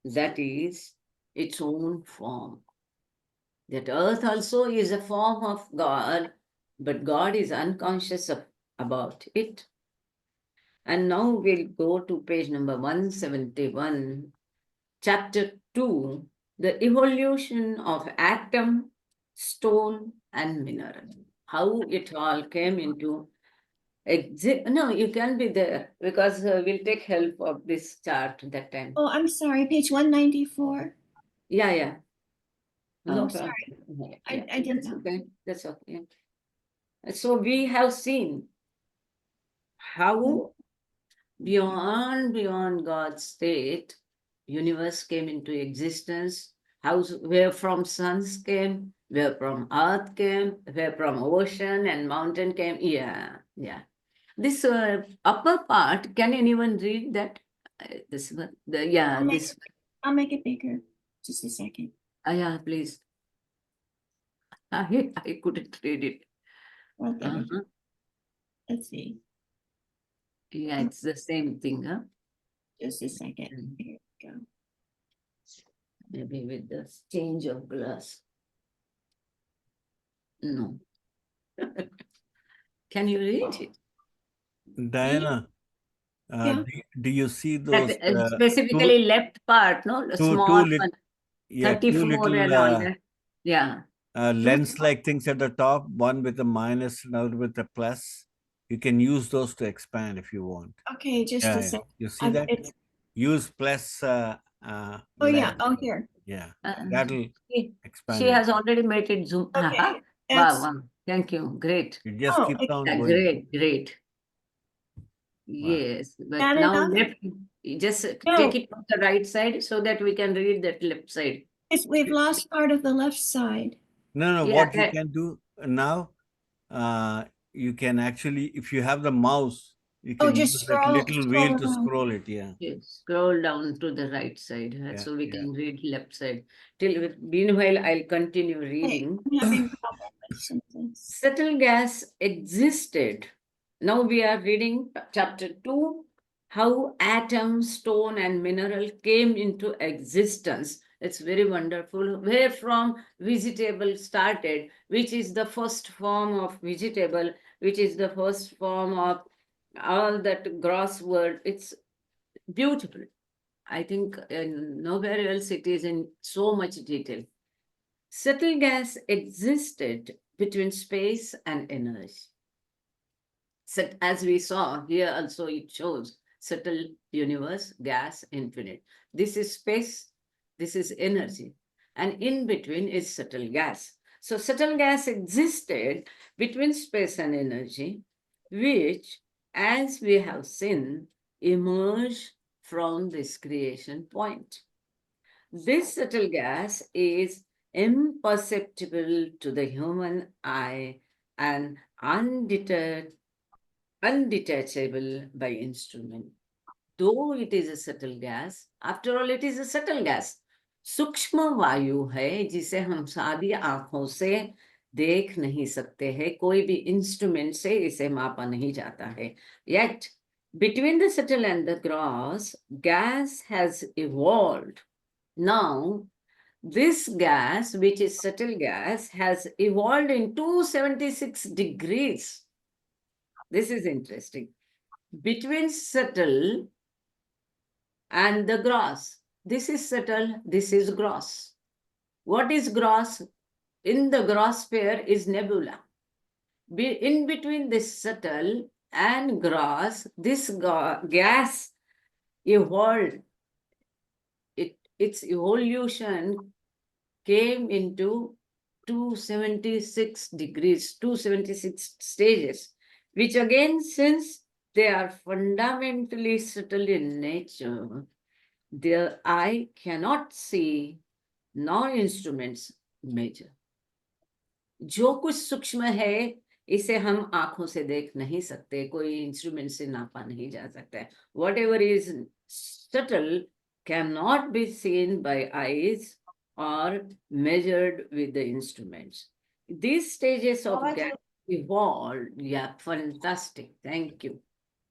that is its own form. That earth also is a form of God, but God is unconscious about it. And now we'll go to page number 171, chapter 2, the evolution of atom, stone, and mineral. How it all came into No, you can be there because we'll take help of this chart that time. Oh, I'm sorry, page 194. Yeah, yeah. No Oh, problem. sorry. Yeah, I didn't that's know. okay. That's okay. So we have seen how beyond God's state, universe came into existence, how where from suns came, where from earth came, where from ocean and mountain came. Yeah, yeah. This upper part, can anyone read that? This one, I'll make, this. I'll make it bigger. Just a second. Yeah, please. I couldn't read it. Oh, there we go. Uh-huh. Let's see. Yeah, it's the same thing, huh? Just a second. Here we go. Maybe with the change of glass. No. Can you read it? Diana, Yeah. do you see those Specifically left part, no? The two small lit- one, yeah, 34 little and all that. Yeah. lens-like things at the top, one with a minus, another with a plus? You can use those to expand if you want. Okay, just Yeah, a yeah. second. You see that? Use plus Oh, yeah. lens. Oh, here. Yeah, Uh, that'll she, expand she it. has already made it zoom. Okay. Aha. Wow, That's, wow. Thank you. Great. It just Oh, keeps on Yeah, going. great, great. Wow. Yes, but Add now another? left, just No. take it on the right side so that we can read that left side. we've lost part of the left side. No, Yeah, what you can do now, you can actually, if you have the mouse, you Oh, can just use that scroll little wheel to around. scroll it. Yeah. yes, scroll down to the right side Yeah, so we yeah. can read left side. Meanwhile, I'll continue Hey, reading. I'm having problem with something. Subtle gas existed. Now we are reading chapter 2, how atom, stone, and mineral came into existence. It's very wonderful. Where from vegetable started, which is the first form of vegetable, which is the first form of all that gross word. It's beautiful. I think nowhere else it is in so much detail. Subtle gas existed between space and energy. As we saw here, also it shows subtle universe, gas, infinite. This is space, this is energy, and in between is subtle gas. So subtle gas existed between space and energy, which, as we have seen, emerged from this creation point. This subtle gas is imperceptible to the human eye and undetachable by instrument. Though it is a subtle gas, after all, it is a subtle gas. सूक्ष्म वायु है जिसे हम सादी आंखों से देख नहीं सकते हैं, कोई भी इंस्ट्रूमेंट से इसे मापा नहीं जाता है. Yet, between the subtle and the gross, gas has evolved. Now, this gas, which is subtle gas, has evolved in 276 degrees. This is interesting. Between subtle and the gross. This is subtle, this is gross. What is gross? In the gross sphere is nebula. In between this subtle and gross, this gas evolved. Its evolution came into 276 degrees, 276 stages, which again, since they are fundamentally subtle in nature, their eye cannot see, nor instruments measure. जो कुछ सूक्ष्म है, इसे हम आंखों से देख नहीं सकते, कोई इंस्ट्रूमेंट से नापा नहीं जा सकता है. Whatever is subtle cannot be seen by eyes or measured with the instruments. These stages of gas evolved. Yeah, fantastic. Thank you.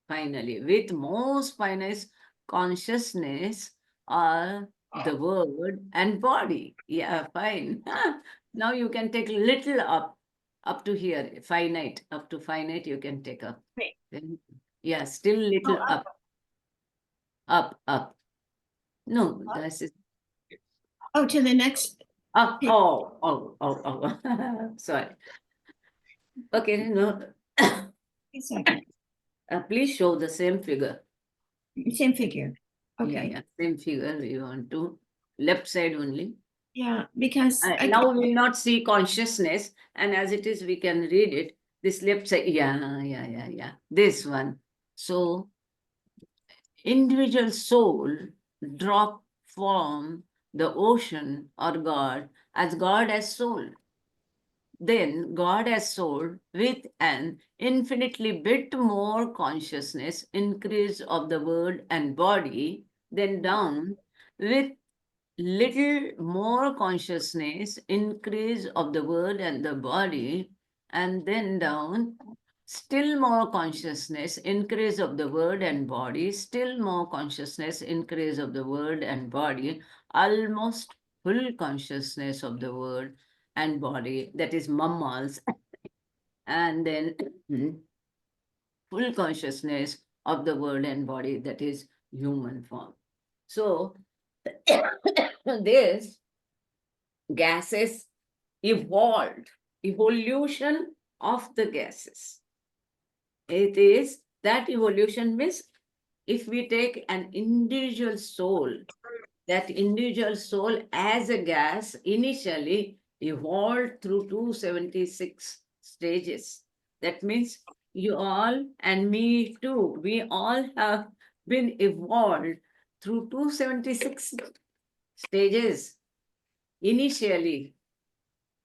Finally, with most finest consciousness are the word and body. Yeah, fine. Now you can take little up to here, finite, up to finite you can take up. Right. Then Yeah, still little up. Up. No, this is Oh, to the next, up. Oh. Sorry. Okay, no. a second, Please show the same figure. same figure. Yeah, Okay, yeah, same figure. We want to left side only. yeah, because I Now we will not see consciousness, and as it is, we can read it. This left side, yeah. This one. So, individual soul drop from the ocean or God as soul. Then God as soul with an infinitely bit more consciousness increase of the word and body, then down with little more consciousness increase of the word and the body, and then down still more consciousness increase of the word and body, still more consciousness increase of the word and body, almost full consciousness of the word and body, that is mammals, and then full consciousness of the word and body, that is human form. So this gases evolved, evolution of the gases. It is that evolution means if we take an individual soul, that individual soul as a gas initially evolved through 276 stages. That means you all and me too, we all have been evolved through 276 stages initially,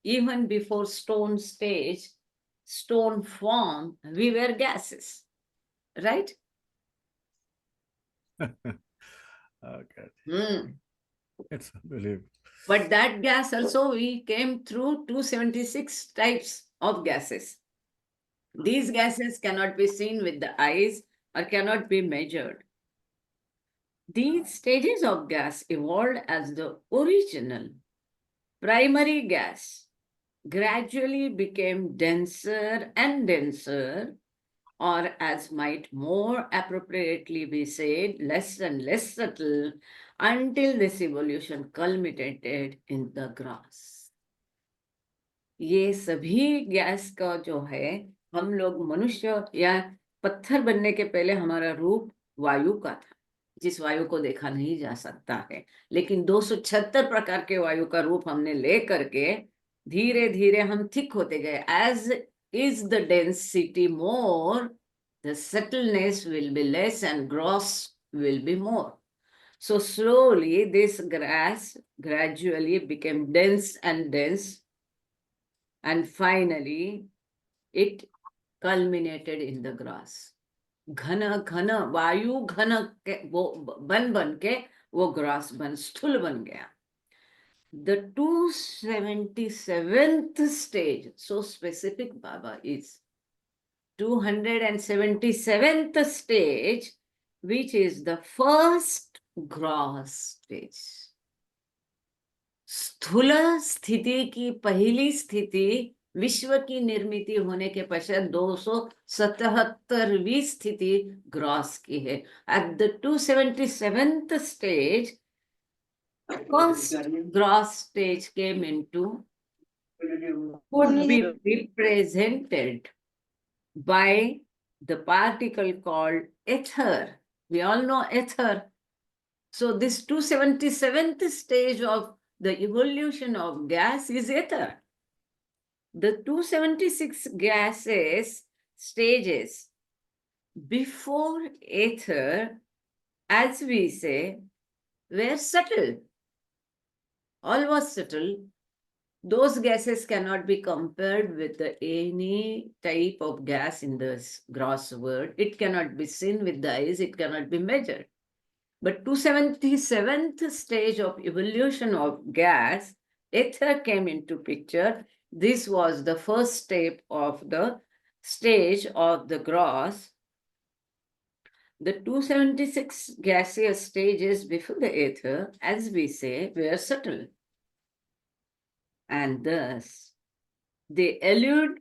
even before stone stage, stone form, we were gases, right? Okay. Hmm. It's unbelievable. But that gas also, we came through 276 types of gases. These gases cannot be seen with the eyes or cannot be measured. These stages of gas evolved as the original primary gas gradually became denser and denser, or as might more appropriately be said, less and less subtle, until this evolution culminated in the grass. ये सभी gas का जो है, हम लोग मनुष्य या पत्थर बनने के पहले हमारा रूप वायु का था, जिस वायु को देखा नहीं जा सकता है, लेकिन 276 प्रकार के वायु का रूप हमने ले करके धीरे धीरे हम थिक होते गए. As is the density more, the subtleness will be less and gross will be more. So slowly this grass gradually became dense and dense, and finally it culminated in the grass. घन घन वायु घन के वो बन के वो grass बन स्थूल बन गया. The 277th stage, so specific Baba is 277th stage, which is the first gross stage. स्थूल स्थिति की पहली स्थिति विश्व की निर्मिति होने के पश्चात 277वीं स्थिति ग्रॉस की है. At the 277th stage, first gross stage came into, could be represented by the particle called ether. We all know ether. So this 277th stage of the evolution of gas is ether. The 276 gases stages before ether, as we say, were subtle. All was subtle. Those gases cannot be compared with any type of gas in the gross world. It cannot be seen with the eyes, it cannot be measured. But 277th stage of evolution of gas, ether came into picture. This was the first step of the stage of the gross. The 276 gaseous stages before the ether, as we say, were subtle. And thus, they elude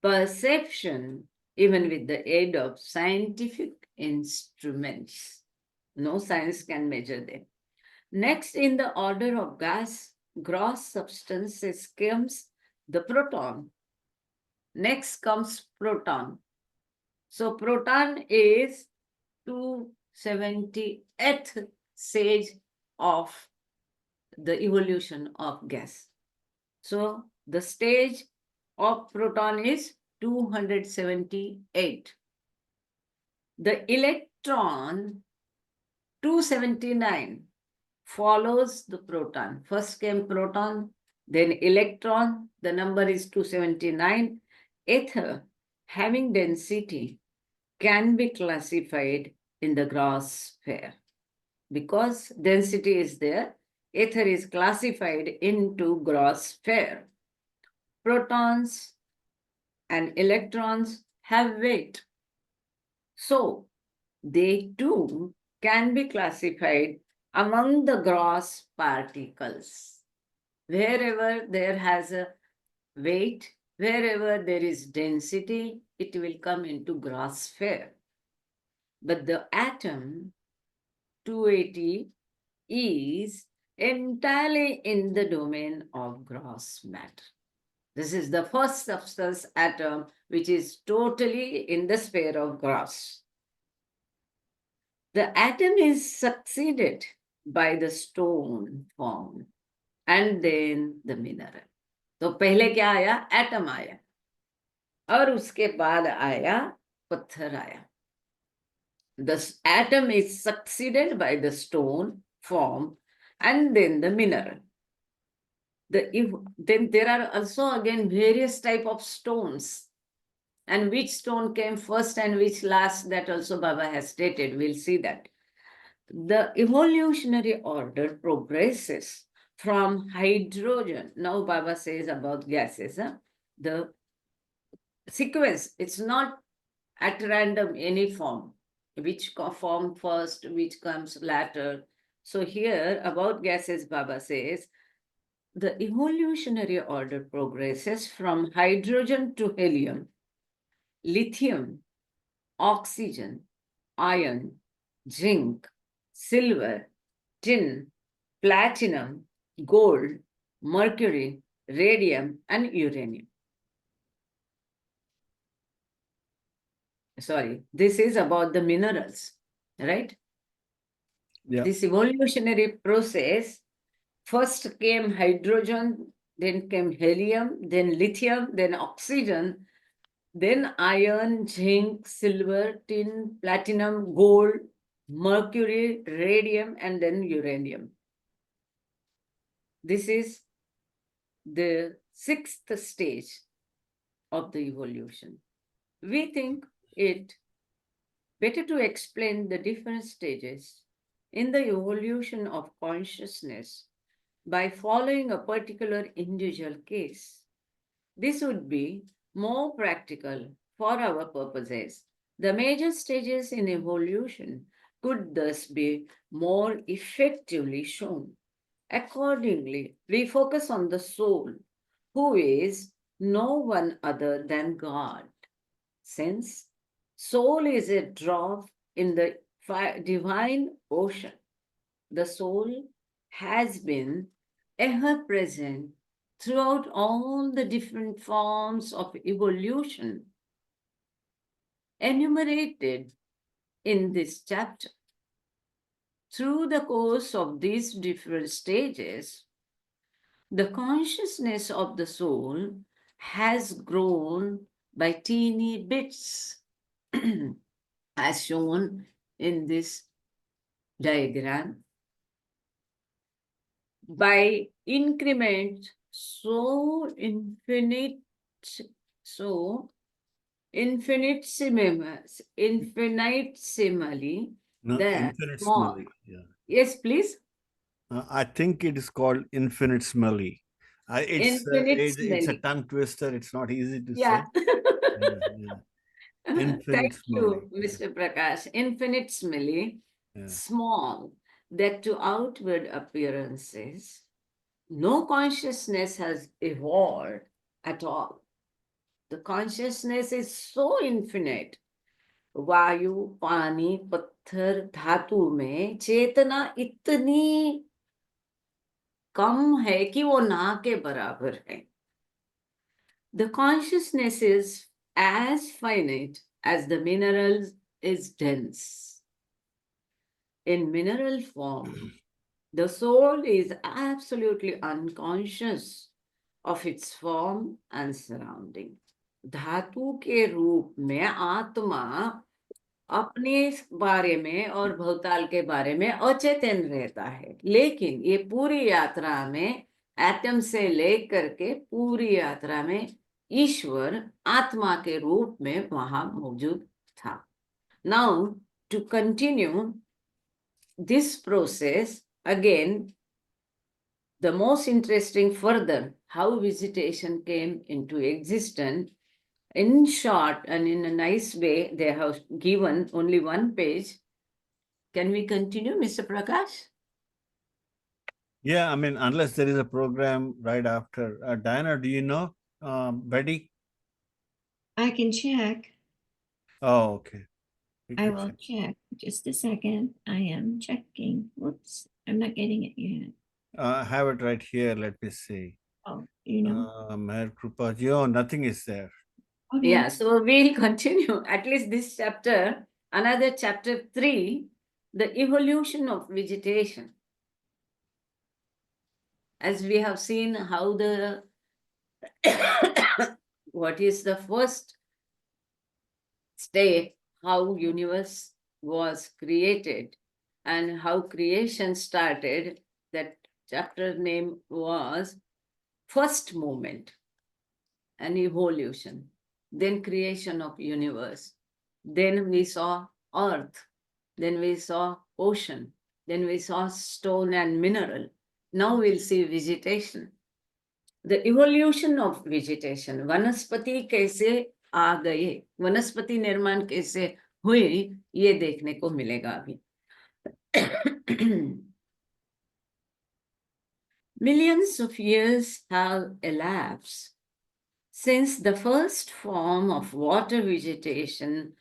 perception even with the aid of scientific instruments. No science can measure them. Next, in the order of gas, gross substances comes the proton. Next comes proton. So proton is 278th stage of the evolution of gas. So the stage of proton is 278. The electron 279 follows the proton. First came proton, then electron, the number is 279. Ether, having density, can be classified in the gross sphere. Because density is there, ether is classified into gross sphere. Protons and electrons have weight. So they too can be classified among the gross particles. Wherever there has a weight, wherever there is density, it will come into gross sphere. But the atom 280 is entirely in the domain of gross matter. This is the first substance atom which is totally in the sphere of gross. The atom is succeeded by the stone form and then the mineral. तो पहले क्या आया? Atom आया और उसके बाद आया पत्थर आया. The atom is succeeded by the stone form and then the mineral. Then there are also again various type of stones, and which stone came first and which last, that also Baba has stated. We'll see that. The evolutionary order progresses from hydrogen. Now Baba says about gases. The sequence, it's not at random any form, which form first, which comes later. So here about gases, Baba says, the evolutionary order progresses from hydrogen to helium, lithium, oxygen, iron, zinc, silver, tin, platinum, gold, mercury, radium, and uranium. Sorry, this is about the minerals, right? Yeah. This evolutionary process, first came hydrogen, then came helium, then lithium, then oxygen, then iron, zinc, silver, tin, platinum, gold, mercury, radium, and then uranium. This is the sixth stage of the evolution. We think it better to explain the different stages in the evolution of consciousness by following a particular individual case. This would be more practical for our purposes. The major stages in evolution could thus be more effectively shown. Accordingly, we focus on the soul, who is no one other than God. Since soul is a drop in the divine ocean, the soul has been ever present throughout all the different forms of evolution enumerated in this chapter. Through the course of these different stages, the consciousness of the soul has grown by teeny bits, as shown in this diagram, by increment so infinite, so infinitesimally No, that small. infinitesimally. Yeah. Yes, please. I think it is called infinitesimally. It's a Infinitesimally. tongue twister. It's not easy to say. Yeah. Yeah, yeah. Thank you, Infinitesimally. Yeah, Mr. Prakash. Infinitesimally yeah. small, that to outward appearances, no consciousness has evolved at all. The consciousness is so infinite. वायु, पानी, पत्थर, धातु में चेतना इतनी कम है कि वो ना के बराबर है. The consciousness is as finite as the mineral is dense. In mineral form, the soul is absolutely unconscious of its form and surrounding. धातु के रूप में आत्मा अपने बारे में और भूताल के बारे में अचेतन रहता है, लेकिन ये पूरी यात्रा में एटम से लेकर के पूरी यात्रा में ईश्वर आत्मा के रूप में वहां मौजूद था. Now to continue this process, again, the most interesting further, how visitation came into existence. In short and in a nice way, they have given only one page. Can we continue, Mr. Prakash? Yeah, I mean, unless there is a program right after. Diana, do you know? Betty? I can check. Oh, okay. You I can will check. check. Just a second. I am checking. Whoops. I'm not getting it yet. I have it right here. Let me see. Oh, you know. Meherkrupa. Oh, nothing is there. Okay. Yeah, so we'll continue at least this chapter, another chapter 3, the evolution of vegetation. As we have seen how the what is the first state, how universe was created and how creation started, that chapter name was first movement and evolution, then creation of universe, then we saw earth, then we saw ocean, then we saw stone and mineral. Now we'll see vegetation. The evolution of vegetation, वनस्पति कैसे आ गए, वनस्पति निर्माण कैसे हुए, ये देखने को मिलेगा अभी. Millions of years have elapsed since the first form of water vegetation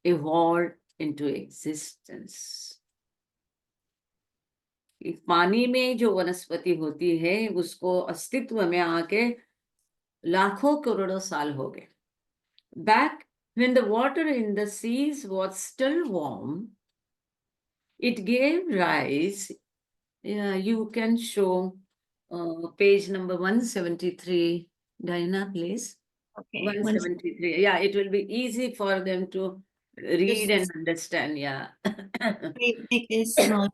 evolved into existence. पानी में जो वनस्पति होती है उसको अस्तित्व में आके लाखों करोड़ों साल हो गए. Back when the water in the seas was still warm, it gave rise, you can show page number 173, Diana, please. Okay. 173. Yeah, it will be easy for them to read and Just- understand. Yeah. Make this small.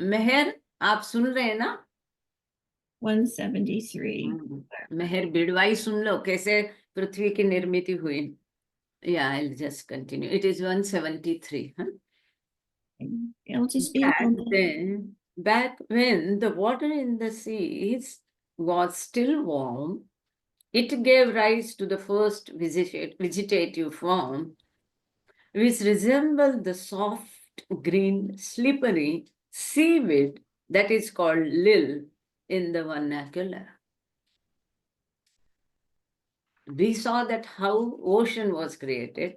मेहर, आप सुन रहे हैं ना? 173. मेहर बिड़वाई सुन लो कैसे पृथ्वी की निर्मित हुई. Yeah, I'll just continue. It is 173. Huh? It'll just be a moment. Back when the water in the seas was still warm, it gave rise to the first vegetative form, which resembled the soft, green, slippery seaweed that is called lil in the vernacular. We saw that how ocean was created,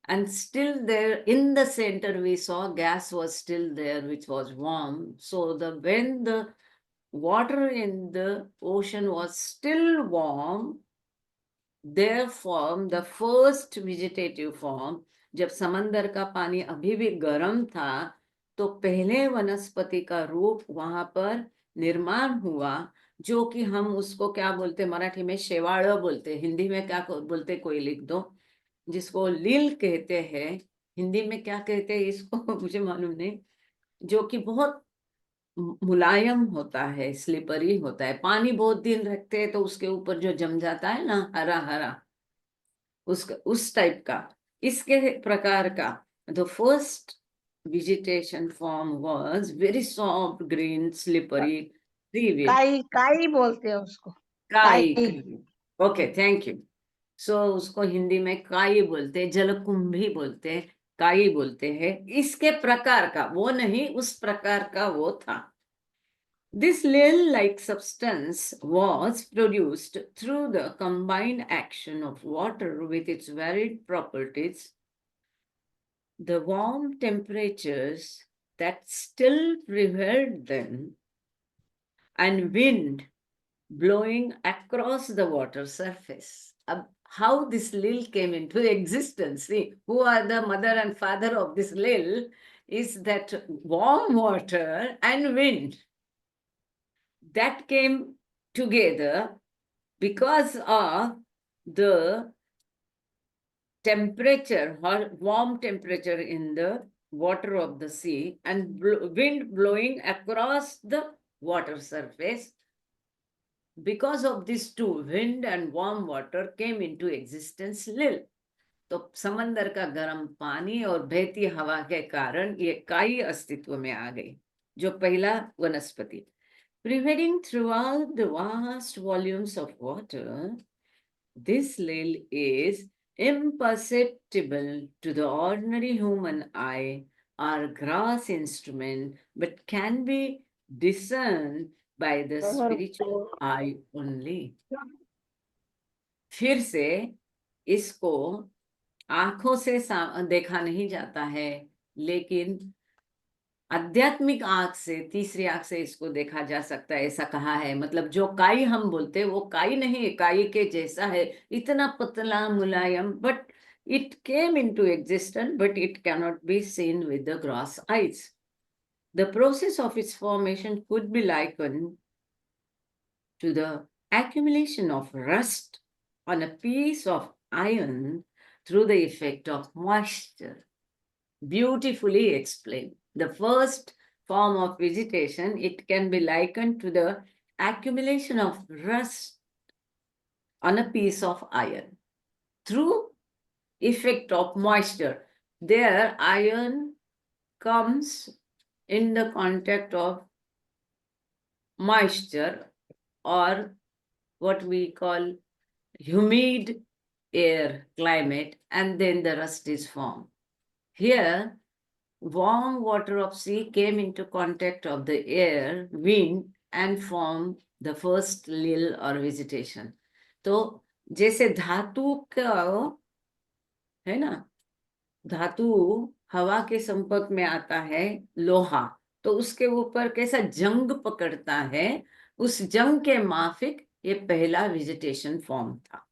and still there in the center we saw gas was still there, which was warm. So when the water in the ocean was still warm, their form, the first vegetative form, जब समंदर का पानी अभी भी गर्म था, तो पहले वनस्पति का रूप वहां पर निर्माण हुआ, जो कि हम उसको क्या बोलते, मराठी में शेवाड़ बोलते, हिंदी में क्या बोलते, कोई लिख दो, जिसको लील कहते हैं. हिंदी में क्या कहते हैं इसको मुझे मालूम नहीं. जो कि बहुत मुलायम होता है, स्लिपरी होता है. पानी बहुत दिन रखते हैं तो उसके ऊपर जो जम जाता है ना, हरा हरा, उस टाइप का, इसके प्रकार का. The first vegetation form was very soft, green, slippery, seaweed. काई काई बोलते हैं उसको. काई. काई. Okay, thank you. सो उसको हिंदी में काई बोलते हैं, जलकुंभी बोलते हैं, काई बोलते हैं. इसके प्रकार का वो नहीं, उस प्रकार का वो था. This lil-like substance was produced through the combined action of water with its varied properties, the warm temperatures that still prevailed then, and wind blowing across the water surface. How this lil came into existence? See, who are the mother and father of this lil? Is that warm water and wind that came together because of the temperature, warm temperature in the water of the sea, and wind blowing across the water surface. Because of these two, wind and warm water came into existence lil. तो समंदर का गर्म पानी और बहती हवा के कारण ये काई अस्तित्व में आ गई, जो पहला वनस्पति. Prevailing throughout the vast volumes of water, this lil is imperceptible to the ordinary human eye or grass instrument, but can be discerned by the spiritual eye only. फिर से इसको आंखों से देखा नहीं जाता है, लेकिन आध्यात्मिक आंख से, तीसरी आंख से इसको देखा जा सकता है, ऐसा कहा है. मतलब जो काई हम बोलते हैं वो काई नहीं, काई के जैसा है, इतना पतला मुलायम, but it came into existence, but it cannot be seen with the gross eyes. The process of its formation could be likened to the accumulation of rust on a piece of iron through the effect of moisture. Beautifully explained. The first form of vegetation, it can be likened to the accumulation of rust on a piece of iron through effect of moisture. There, iron comes in the contact of moisture, or what we call humid air climate, and then the rust is formed. Here, warm water of sea came into contact of the air, wind, and formed the first lil or vegetation. तो जैसे धातु का है ना, धातु हवा के संपर्क में आता है, लोहा, तो उसके ऊपर कैसा जंग पकड़ता है, उस जंग के माफिक ये पहला वेजिटेशन फॉर्म था.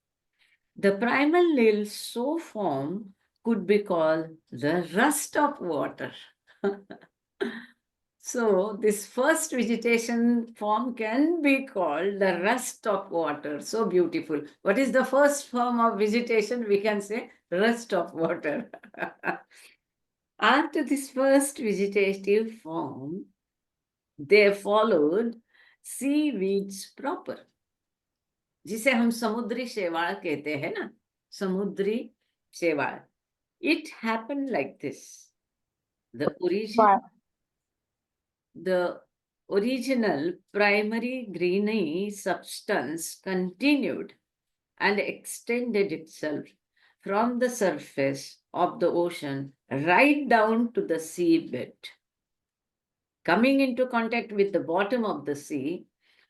The primal lil so formed could be called the rust of water. So this first vegetation form can be called the rust of water. So beautiful. What is the first form of vegetation? We can say rust of water. After this first vegetative form, there followed seaweeds proper, जिसे हम समुद्री शैवाल कहते हैं ना, समुद्री शैवाल. It happened like this. The original primary greeny substance continued and extended itself from the surface of the ocean right down to the seabed, coming into contact with the bottom of the sea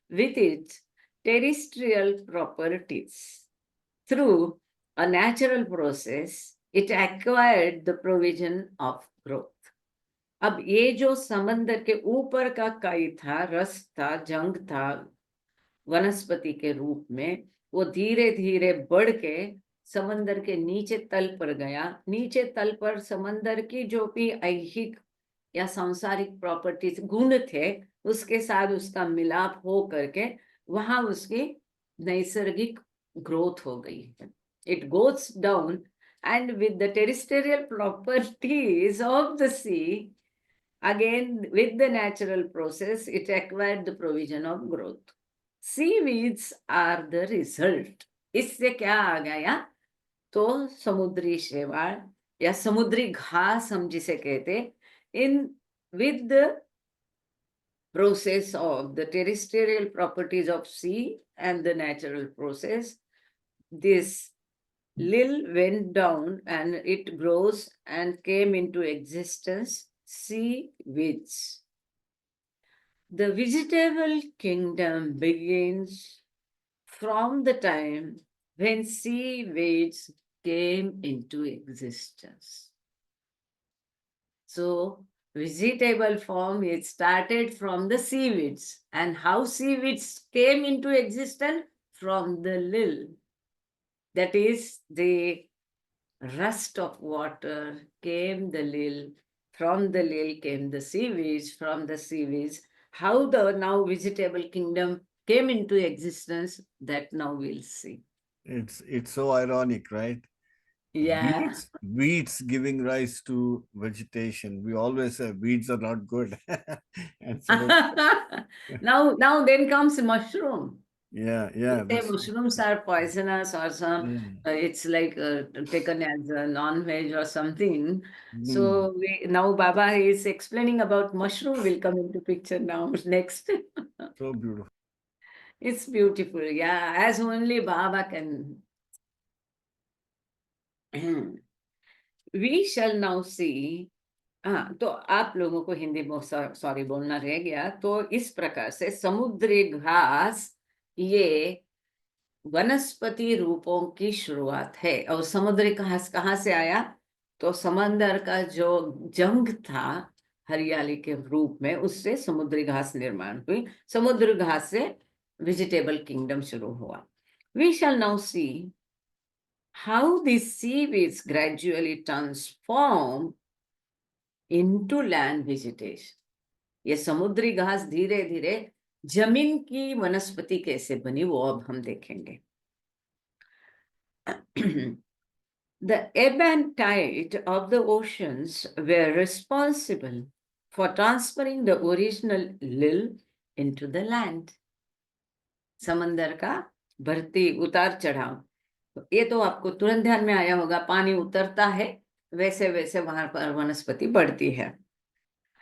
with its terrestrial properties. Through a natural process, it acquired the provision of growth. अब ये जो समंदर के ऊपर का काई था, रस था, जंग था वनस्पति के रूप में, वो धीरे धीरे बढ़ के समंदर के नीचे तल पर गया. नीचे तल पर समंदर की जो भी ऐहिक या सांसारिक प्रॉपर्टीज गुण थे, उसके साथ उसका मिलाप हो करके वहां उसकी नैसर्गिक ग्रोथ हो गई है. It goes down, and with the terrestrial properties of the sea, again with the natural process, it acquired the provision of growth. Seaweeds are the result. इससे क्या आ गया? तो समुद्री शैवाल या समुद्री घास हम जिसे कहते, in with the process of the terrestrial properties of sea and the natural process, this lil went down and it grows and came into existence, seaweeds. The vegetable kingdom begins from the time when seaweeds came into existence. So, vegetable form, it started from the seaweeds. And how seaweeds came into existence? From the lil. That is, the rust of water came the lil. From the lil came the seaweeds. From the seaweeds, how the now vegetable kingdom came into existence, that now we'll see. It's so ironic, right? Yeah. Weeds giving rise to vegetation. We always say weeds are not good. And suddenly, Now then comes mushroom. yeah, They say mushrooms are poisonous or some, yeah. it's like taken as a non-veg or something. Mm, So now Baba is explaining about mushroom will come into picture now next. so beautiful. It's beautiful, yeah, as only Baba can. We shall now see. हाँ, तो आप लोगों को Hindi sorry बोलना रह गया। तो इस प्रकार से समुद्री घास ये वनस्पति रूपों की शुरुआत है। और समुद्री घास कहाँ से आया? तो समंदर का जो जंग था हरियाली के रूप में, उससे समुद्री घास निर्माण हुई। समुद्री घास से वेजिटेबल किंगडम शुरू हुआ। We shall now see how these seaweeds gradually transform into land vegetation. ये समुद्री घास धीरे धीरे जमीन की वनस्पति कैसे बनी, वो अब हम देखेंगे। The ebb and tide of the oceans were responsible for transferring the original lil into the land. समंदर का भरती उतार चढ़ाव, तो ये तो आपको तुरंत ध्यान में आया होगा। पानी उतरता है, वैसे वैसे वहां पर वनस्पति बढ़ती है।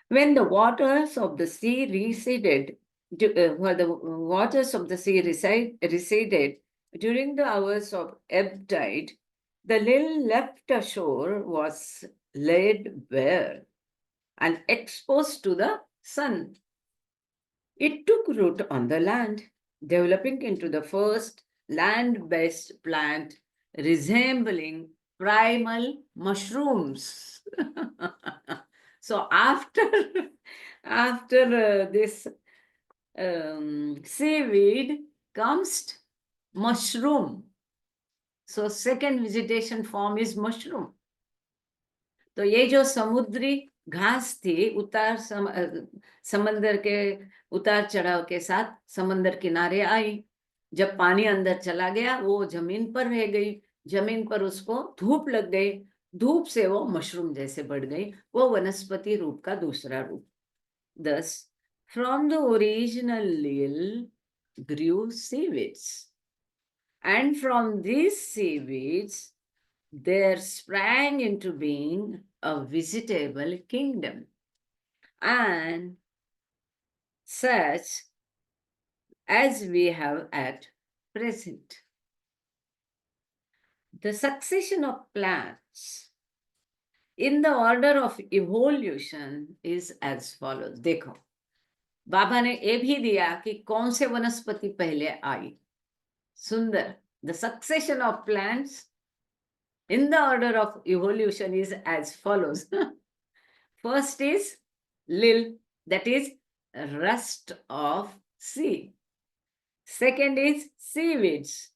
When the waters of the sea receded, when the waters of the sea receded during the hours of ebb tide, the lil left ashore was laid bare and exposed to the sun. It took root on the land, developing into the first land-based plant resembling primal mushrooms. So after this seaweed comes mushroom. So second vegetation form is mushroom. तो ये जो समुद्री घास थी समंदर के उतार चढ़ाव के साथ समंदर किनारे आई। जब पानी अंदर चला गया, वो जमीन पर रह गई। जमीन पर उसको धूप लग गई, धूप से वो मशरूम जैसे बढ़ गई। वो वनस्पति रूप का दूसरा रूप। Thus, from the original lil grew seaweeds, and from these seaweeds there sprang into being a vegetable kingdom, and such as we have at present. The succession of plants in the order of evolution is as follows. देखो, बाबा ने ये भी दिया कि कौन से वनस्पति पहले आई। सुंदर। The succession of plants in the order of evolution is as follows. First is lil, that is rust of sea. Second is seaweeds,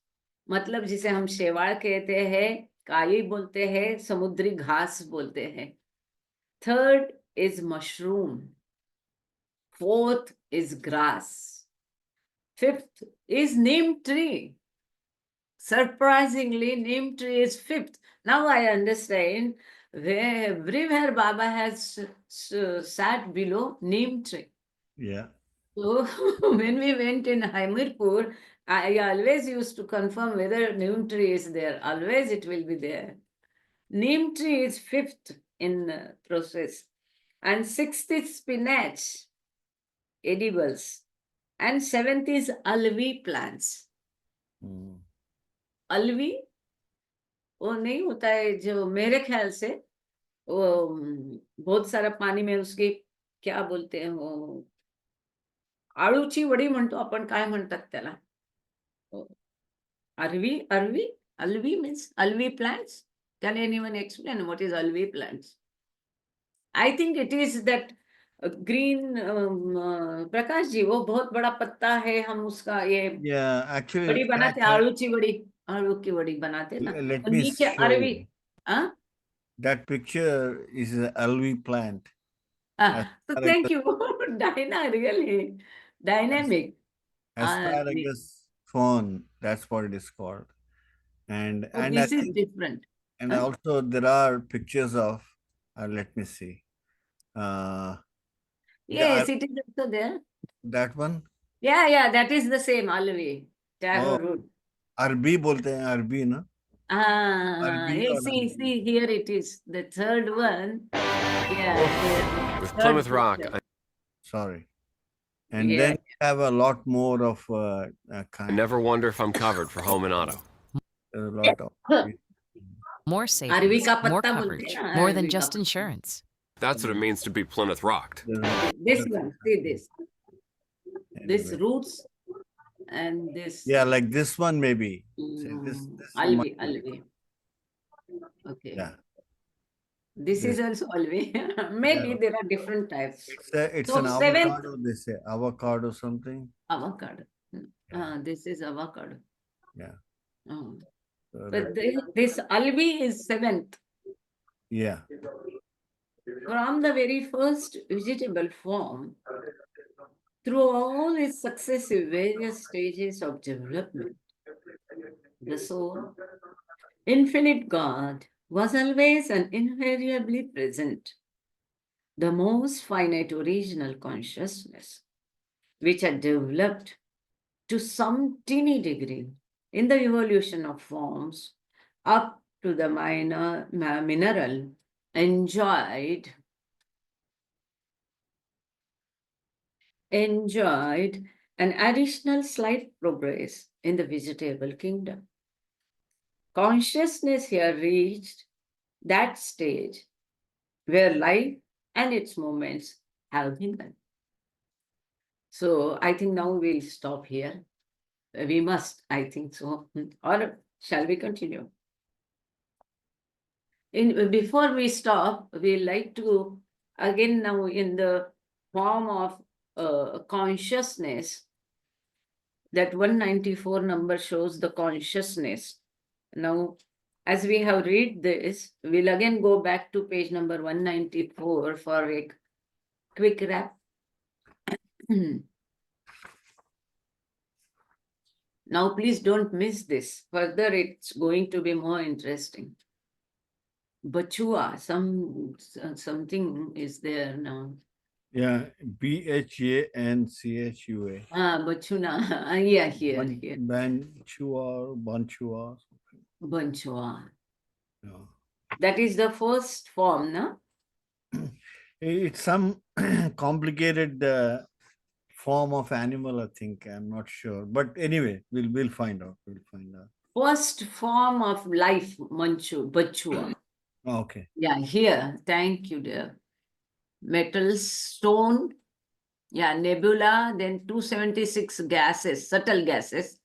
मतलब जिसे हम शेवाड़ कहते हैं, काई बोलते हैं, समुद्री घास बोलते हैं। Third is mushroom. Fourth is grass. Fifth is neem tree. Surprisingly, neem tree is fifth. Now I understand everywhere Baba has sat below neem tree. Yeah. So when we went in Meherkrupa, I always used to confirm whether neem tree is there. Always it will be there. Neem tree is fifth in process. And sixth is spinach, edibles. And seventh is alvi plants. Mm. Alvi वो नहीं होता है जो, मेरे ख्याल से वो बहुत सारा पानी में उसकी क्या बोलते हैं वो, आळूची वडी म्हणतो आपण, काय म्हणतात त्याला? Alvi means alvi plants? Can anyone explain what is alvi plants? I think it is that green Prakash ji, वो बहुत बड़ा पत्ता है, हम उसका ये Yeah, actually, वड़ी बनाते हैं, आलू की वड़ी, आलू की वड़ी बनाते ना, let तो me नीचे show अरवी, you. हाँ That picture is an alvi plant. हाँ, तो Asparagus, thank you, Diana, really dynamic. asparagus fern, that's what it is called. And So I this is think, different. and Huh? also there are pictures of, let me see, the Yes, it is also there. that one. Yeah, that is the same alvi, taro Oh, root. अरबी बोलते हैं, अरबी ना, अरबी Yeah, और see, here it is. The third one. Yeah, With third Plymouth Rock, picture. sorry. And Yeah. then we have a lot more of I kind. never wonder if I'm covered for home and auto. There's a lot of. More अरवी savings, का more पत्ता बोलते coverage, हैं ना, more than अरवी का just पत्ता. insurance. That's what it means to be Plymouth Rocked. This one, see this. This Anyway. roots and this. Yeah, like this one maybe. See, this one Alvi. Okay. yeah. This is also alvi. Maybe Yeah. there are different types. It's So an seventh avocado, they say. Avocado something. avocado. Yeah. This is avocado. Yeah. Oh. So But that- this alvi is seventh. yeah. From the very first vegetable form, through all its successive various stages of development, the soul, infinite God, was always and invariably present. The most finite original consciousness, which had developed to some teeny degree in the evolution of forms up to the mineral, enjoyed an additional slight progress in the vegetable kingdom. Consciousness here reached that stage where life and its movements have begun. So I think now we'll stop here. We must, I think so. Or shall we continue? Before we stop, we like to again now in the form of consciousness, that 194 number shows the consciousness. Now, as we have read this, we'll again go back to page number 194 for a quick wrap. Now, please don't miss this. Further, it's going to be more interesting. Bachua, something is there now. Yeah. BHANCHUA. Bachuna. Yeah, here. Banchua, Banchua. Banchua. Yeah. That is the first form, no? It's some complicated form of animal, I think. I'm not sure. But anyway, we'll find out. We'll find out. First form of life, Bachua. Oh, okay. Yeah, here. Thank you, dear. Metal, stone, yeah, nebula, then 276 gases, subtle gases.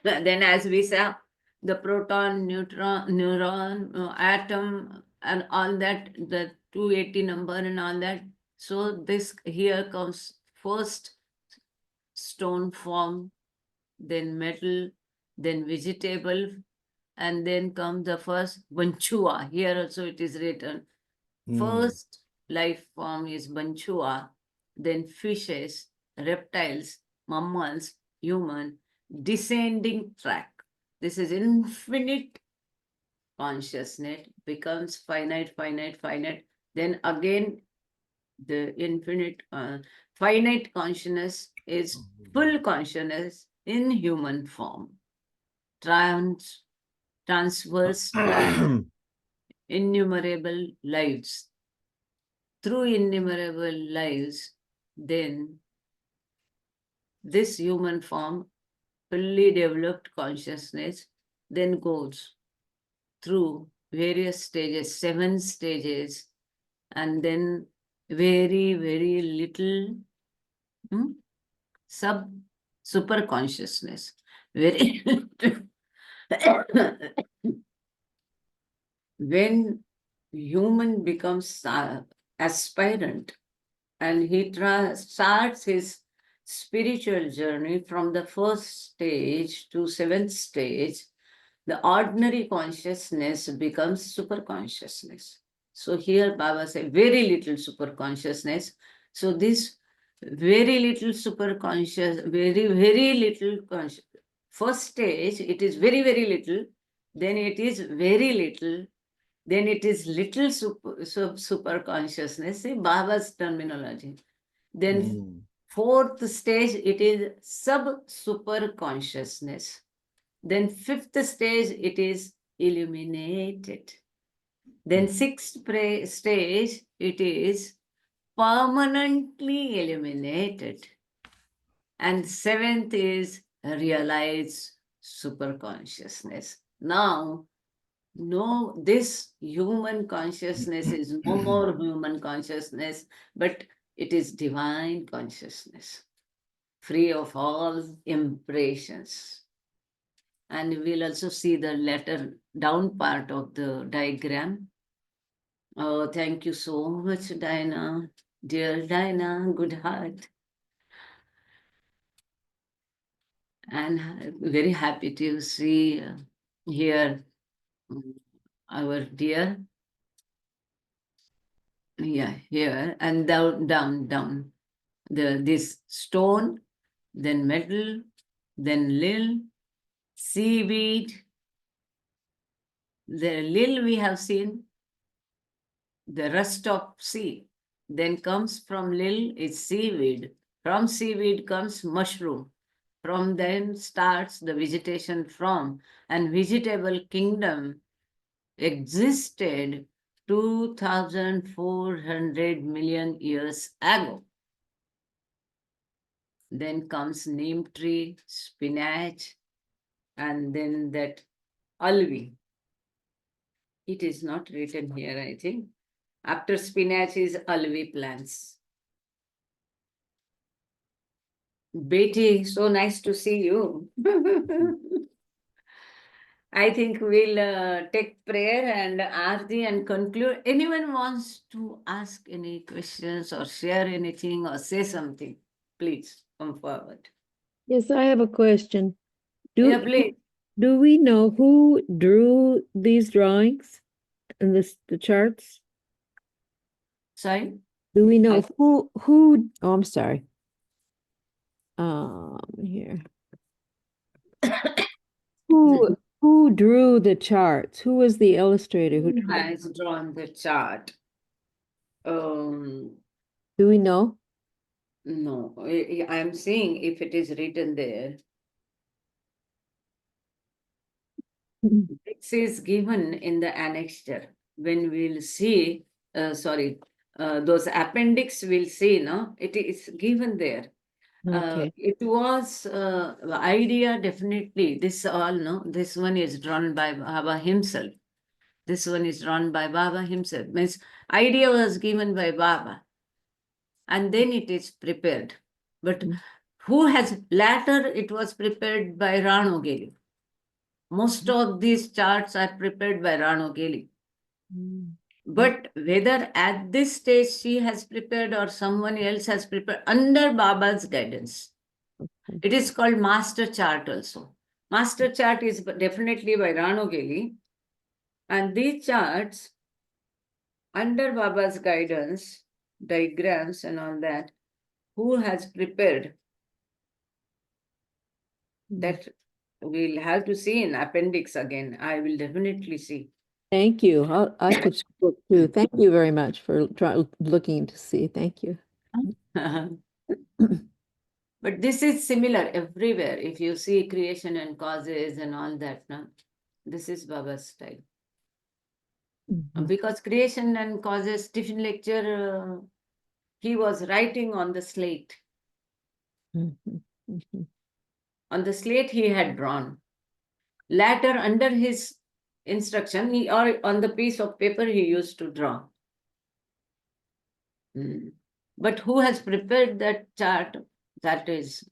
Then as we saw, the proton, neuron, atom, and all that, the 280 number and all that. So this here comes first stone form, then metal, then vegetable, and then comes the first Banchua. Here also it is written. First life form is Banchua, then fishes, reptiles, mammals, human, descending track. This is infinite consciousness, becomes finite, then again the infinite, finite consciousness is full consciousness in human form. Transverse to innumerable lives. Through innumerable lives, then this human form, fully developed consciousness, then goes through various stages, 7 stages, and then very, very little sub super consciousness. Very when human becomes aspirant and he starts his spiritual journey from the first stage to seventh stage, the ordinary consciousness becomes super consciousness. So here Baba said very little super consciousness. So this very little super conscious, very little conscious. First stage, it is very little, then it is very little, then it is little super consciousness, see Baba's terminology. Then Mm. fourth stage, it is sub super consciousness. Then fifth stage, it is illuminated. Then sixth stage, it is permanently eliminated. And seventh is realized super consciousness. Now, no, this human consciousness is no more human consciousness, but it is divine consciousness, free of all impressions. And we'll also see the latter down part of the diagram. Oh, thank you so much, Dinah. Dear Dinah, good heart. And very happy to see here our dear. Yeah, here and down. This stone, then metal, then lil, seaweed. The lil we have seen, the rust of sea. Then comes from lil is seaweed. From seaweed comes mushroom. From them starts the vegetation from, and vegetable kingdom existed 2,400 million years ago. Then comes neem tree, spinach, and then that alvi. It is not written here, I think. After spinach is alvi plants. Betty, so nice to see you. I think we'll take prayer and Aarti and conclude. Anyone wants to ask any questions or share anything or say something, please come forward. Yes, I have a question. Yeah, please. Do we know who drew these drawings and the charts? Sorry? Do we know I- who oh, I'm sorry. Here. Who drew the charts? Who was the illustrator who drew? Has drawn the chart. Do we know? No, I'm seeing if it is written there. This is given in the annexure. When we'll see, those appendix we'll see, no? It is given there. Okay. It was the idea definitely. This all, no? This one is drawn by Baba himself. This one is drawn by Baba himself. Means idea was given by Baba. And then it is prepared. But who has, later it was prepared by Rano Geli. Most of these charts are prepared by Rano Geli. But whether at this stage she has prepared or someone else has prepared under Baba's guidance. It is called master chart also. Master chart is definitely by Rano Geli. And these charts under Baba's guidance, diagrams and all that, who has prepared, that we'll have to see in appendix again. I will definitely see. Thank you. I could look too. Thank you very much for looking to see. Thank you. But this is similar everywhere. If you see creation and causes and all that, no? This is Baba's style. Because creation and causes, Tiffin lecture, he was writing on the slate. On the slate he had drawn. Later, under his instruction, or on the piece of paper he used to draw. But who has prepared that chart? That is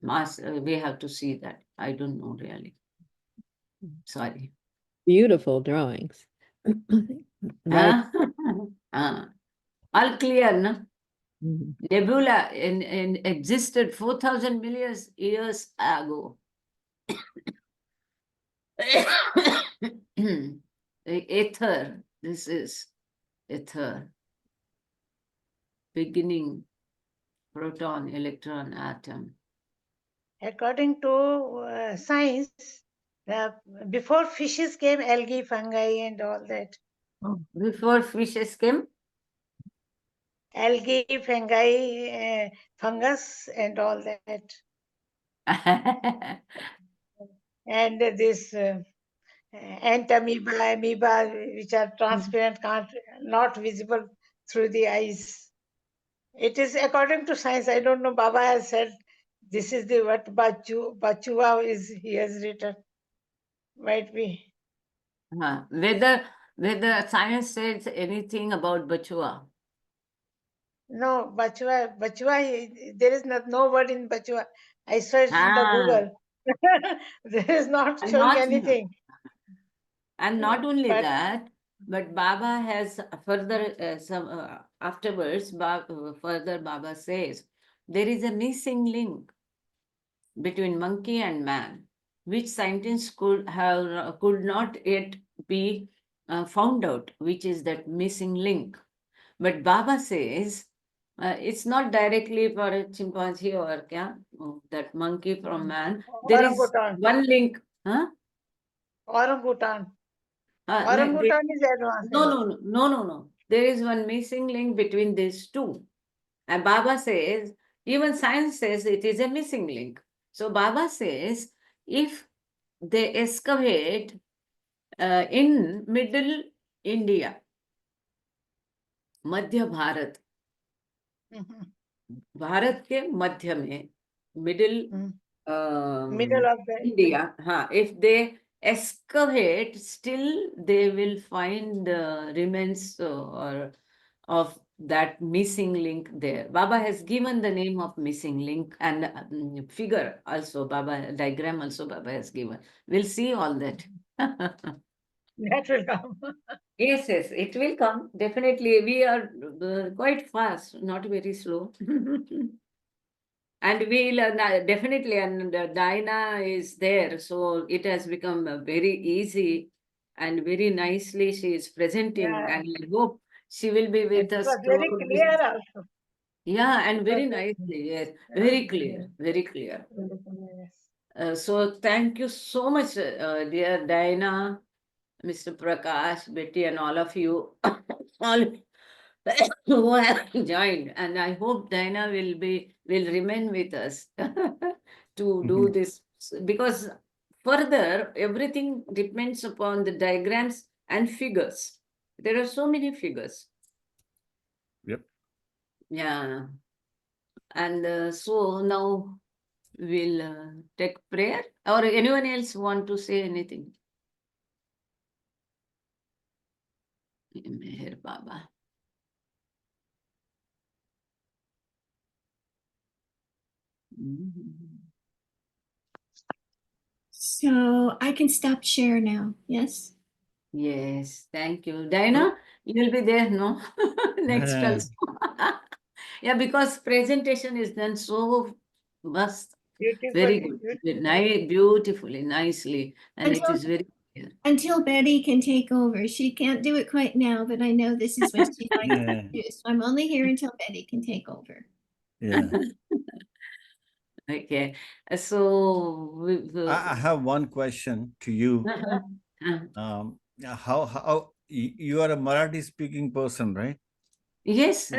We have to see that. I don't know really. Sorry. Beautiful drawings. Right. Ah, all clear, no? Mhm. Nebula existed 4,000 million years ago. The ether, this is ether. Beginning, proton, electron, atom. According to science, before fishes came algae, fungi, and all that. Before fishes came, Algae, fungi, fungus, and all that. And this ant amoeba, which are transparent, not visible through the eyes. It is according to science. I don't know. Baba has said this is the what Bachua is. He has written. Might be. whether science says anything about Bachua. No, Bachua, there is no word in Bachua. I searched in the Google. There is not And showing not, anything. and not only But- that, but Baba has further afterwards. Further, Baba says there is a missing link between monkey and man, which scientists could not yet be found out, which is that missing link. But Baba says it's not directly for a chimpanzee or that monkey from man. There is Orangutan. one link. Huh? Orangutan. No, Orangutan is advanced. no. There is one missing link between these two. And Baba says, even science says it is a missing link. So Baba says, if they excavate in middle India, Madhya Bharat, Bharat के मध्य में middle Middle of the India, if they excavate, still they will find remains or of that missing link there. Baba has given the name of missing link and figure also. Baba diagram also Baba has given. We'll see all that. that will come. Yes, it will come. Definitely, we are quite fast, not very slow. And we'll definitely, and Dinah is there, so it has become very easy and very nicely she is presenting, Yeah. and I hope she will be with It us. was very throughout this- clear also. Yeah, and very It was nicely, yes, very clear, very clear. Yes. So thank you so much, dear Dinah, Mr. Prakash, Betty, and all of you, all who have joined, and I hope Dinah will remain with us to do this, because further everything depends upon the diagrams and figures. There are so many figures. Yep. Yeah, and so now we'll take prayer, or anyone else want to say anything? Meher Baba. So I can stop share now. Yes. Yes, thank you. Dinah, you'll be there, no? Next Yeah. also. Yeah, because presentation is done so must very good, beautifully, nicely, and it Until- is very clear. Until Betty can take over. She can't do it quite now, but I know this is what she'd like Yeah. to do. So I'm only here until Betty can take over. Yeah. Okay, so I have one question to you. How you are a Marathi speaking person, right? Yes,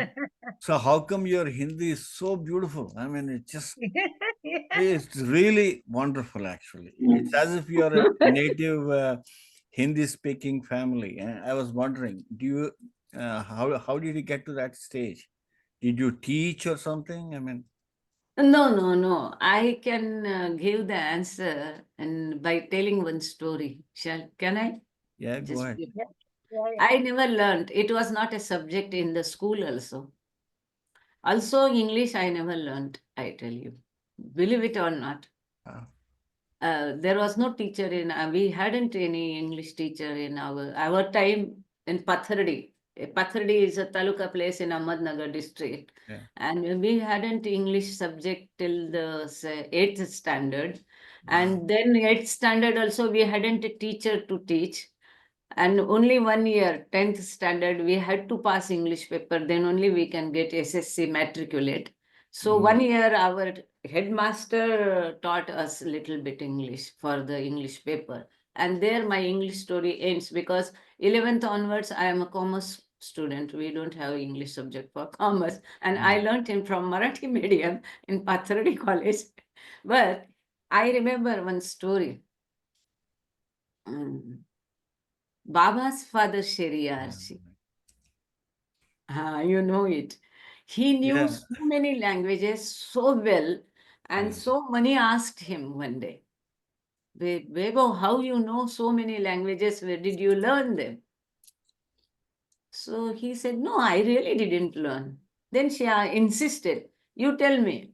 So how come your Hindi is so beautiful? I mean, it's really wonderful, actually. It's as if you are a native Hindi speaking family. And I was wondering, how did you get to that stage? Did you teach or something? I mean, no. I can give the answer and by telling one story. Can I? yeah, go Just ahead. give- Yeah. I never learned. It was not a subject in the school also. Also, English I never learned, I tell you. believe it or not. Ah. There was no teacher we hadn't any English teacher in our time in Pathardi. Pathardi is a taluka place in Ahmednagar district. Yeah. And we hadn't English subject till the 8th standard. And then 8th standard also we hadn't a teacher to teach. And only 1 year, 10th standard, we had to pass English paper. Then only we can get SSC matriculate. So 1 year, our headmaster taught us a little bit English for the English paper. And there my English story ends because 11th onwards, I am a commerce student. We don't have English subject for commerce. And I learned him from Marathi medium in Pathardi College. But I remember one story. Baba's father, Sheriyarji. You know it. He knew Yeah. so many languages so well, and Yeah. so many asked him one day, Bebo, how you know so many languages? Where did you learn them? So he said, no, I really didn't learn. Then she insisted, you tell me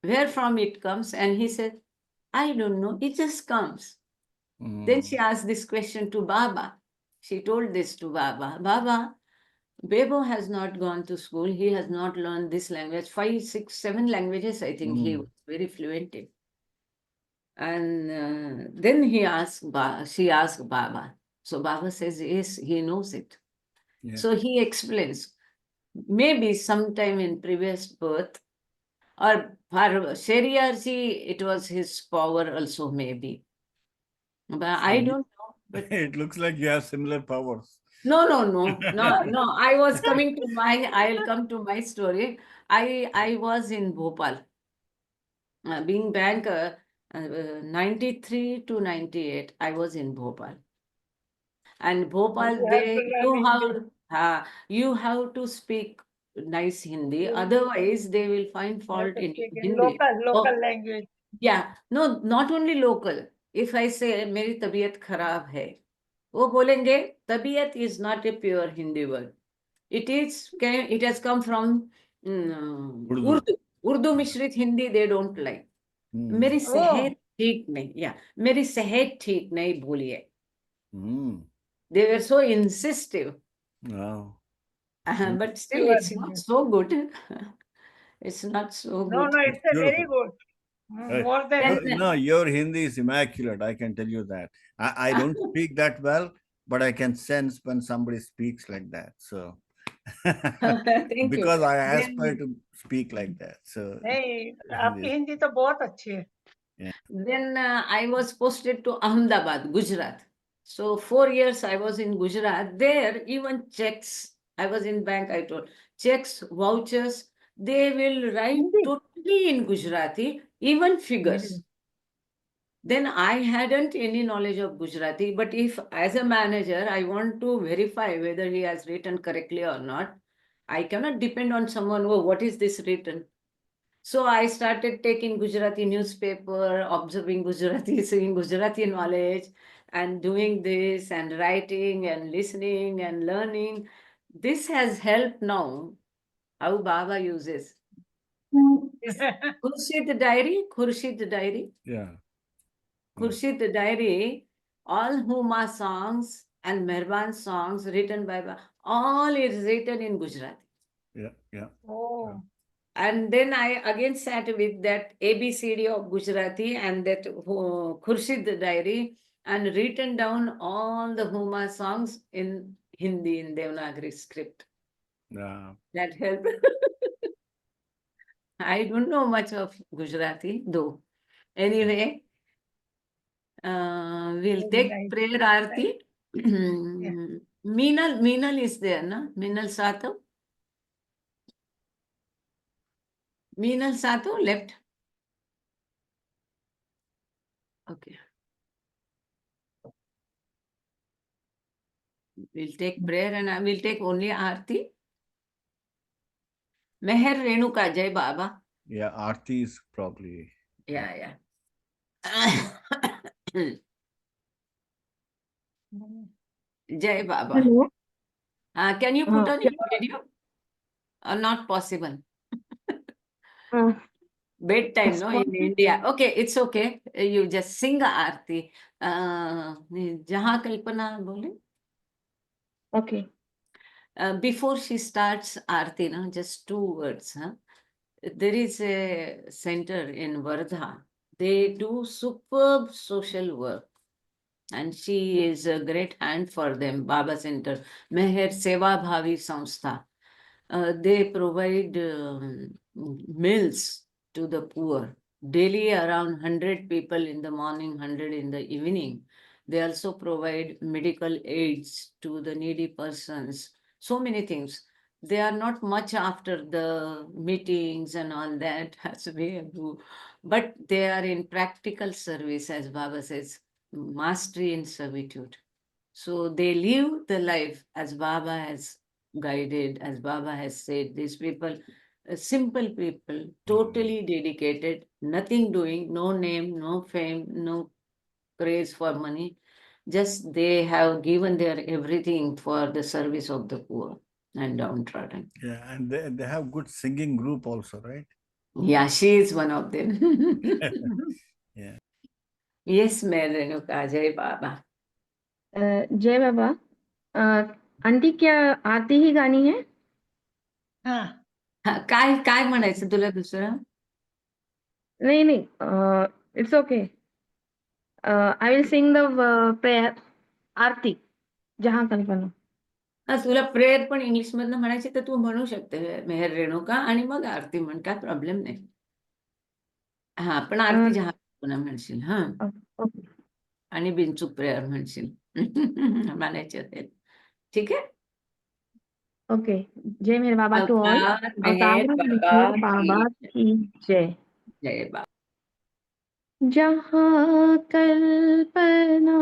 where from it comes. And he said, I don't know, it just comes. Then she asked this question to Baba. She told this to Baba. Baba, Bebo has not gone to school. He has not learned this language. 5, 6, 7 languages, I think he was very fluent in. And then she asked Baba. So Baba says, yes, he knows it. Yeah. So he explains, maybe sometime in previous birth, or for Sheriyarji, it was his power also, maybe. But I don't know. But It looks like you have similar powers. no. I I'll come to my story. I was in Bhopal, being banker, 93 to 98. I was in Bhopal, and Bhopal You have to learn you have to speak nice Hindi. You- Otherwise, they will find You have fault to in speak in Hindi. local language. Yeah, no, not only local. If I say मेरी तबीयत खराब है, वो बोलेंगे तबीयत is not a pure Hindi word. It has come from Urdu. Urdu मिश्रित Hindi they don't like. मेरी Oh, सेहत ठीक नहीं, yeah, मेरी सेहत ठीक नहीं बोलिए. They were so insistive, Wow. but still pure it's not Hindi. so good. It's not so No, good. it's a very Beautiful. good. Right. More than Then- No, your Hindi is immaculate. I can tell you that. I don't speak that well, but I can sense when somebody speaks like that. So, Thank you. because I aspire Then- to speak like that. So, नहीं Hindi आपकी is- Hindi तो बहुत अच्छी है. Then I was posted to Ahmedabad, Gujarat. So 4 years I was in Gujarat. There, even checks, I was in bank, I told, checks, vouchers, they will write Hindi? totally in Gujarati, even figures. Then I hadn't any knowledge of Gujarati, but if as a manager, I want to verify whether he has written correctly or not, I cannot depend on someone, oh, what is this written? So I started taking Gujarati newspaper, observing Gujarati, seeing Gujarati knowledge, and doing this and writing and listening and learning. This has helped now. How Baba uses Khurshid Diary, yeah. Khurshid Diary, all Huma songs and Mehban songs written by Baba, all is written in Gujarati. Yeah. Yeah. Oh, And then I again sat with that ABCD of Gujarati and that Khurshid Diary and written down all the Huma songs in Hindi, in Devanagari script. Yeah. That helped. I don't know much of Gujarati, though. Anyway, we'll Very take nice. prayer Aarti. Meenal is there, na? Meenal Sato? Meenal Sato left. Okay. We'll take prayer and I will take only Aarti. Meher Renuka, Jai Baba. Yeah. Aarti is probably. Yeah. Jai Baba. Hello. Can you put on Yeah. your video? Or not possible? Bedtime, no, in Possible? India. Okay, it's okay. You just sing Aarti. Jahan Kalpana bole. Okay. Before she starts Aarti, no, just 2 words. Huh? There is a center in Vardha. They do superb social work. And she is a great hand for them, Baba Center, Meher Seva Bhavi Samstha. They provide meals to the poor. Daily around 100 people in the morning, 100 in the evening. They also provide medical aids to the needy persons. So many things. They are not much after the meetings and all that as we do, but they are in practical service, as Baba says, mastery in servitude. So they live the life as Baba has guided, as Baba has said. These people, simple people, totally dedicated, nothing doing, no name, no fame, no praise for money. Just they have given their everything for the service of the poor and downtrodden. Yeah, and they have good singing group also, right? Yeah, she is one of them. Yeah. Yes, Renuka, Jai Baba. जय बाबा aunty क्या आरती ही गानी है हा हा, काय म्हणायचं तुला दुसरं? नहीं नहीं it's okay I will sing the prayer aarti जहां कल्पना हा, तुला प्रेयर पण इंग्लिश मधनं म्हणायची तर तू म्हणू शकते मेहर रेणुका आणि मग आरती म्हण, काय प्रॉब्लेम नाही. हा, पण आरती जहा पुन्हा म्हणशील. हा, ओके आणि बिनचूक प्रेयर म्हणशील. म्हणायचे असेल. ठीक आहे. ओके जय मेरे बाबा टू ऑल अवतार अवतार मेहर मेहर बाबा बाबा की की जय जय बाबा. जहां कल्पना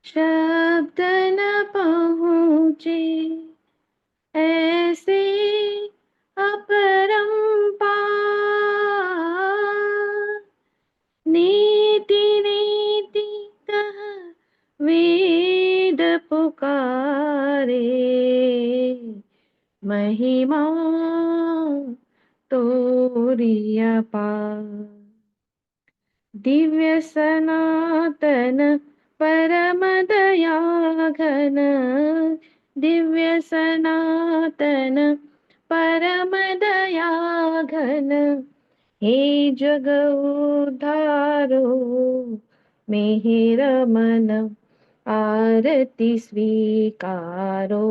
शब्द न पहुँचे ऐसे अपरंपार नीति नीति कह वेद पुकारे महिमा तोरी अपार दिव्य सनातन परम दया घन दिव्य सनातन परम दया घन हे जग उद्धारो मिहिर मन आरती स्वीकारो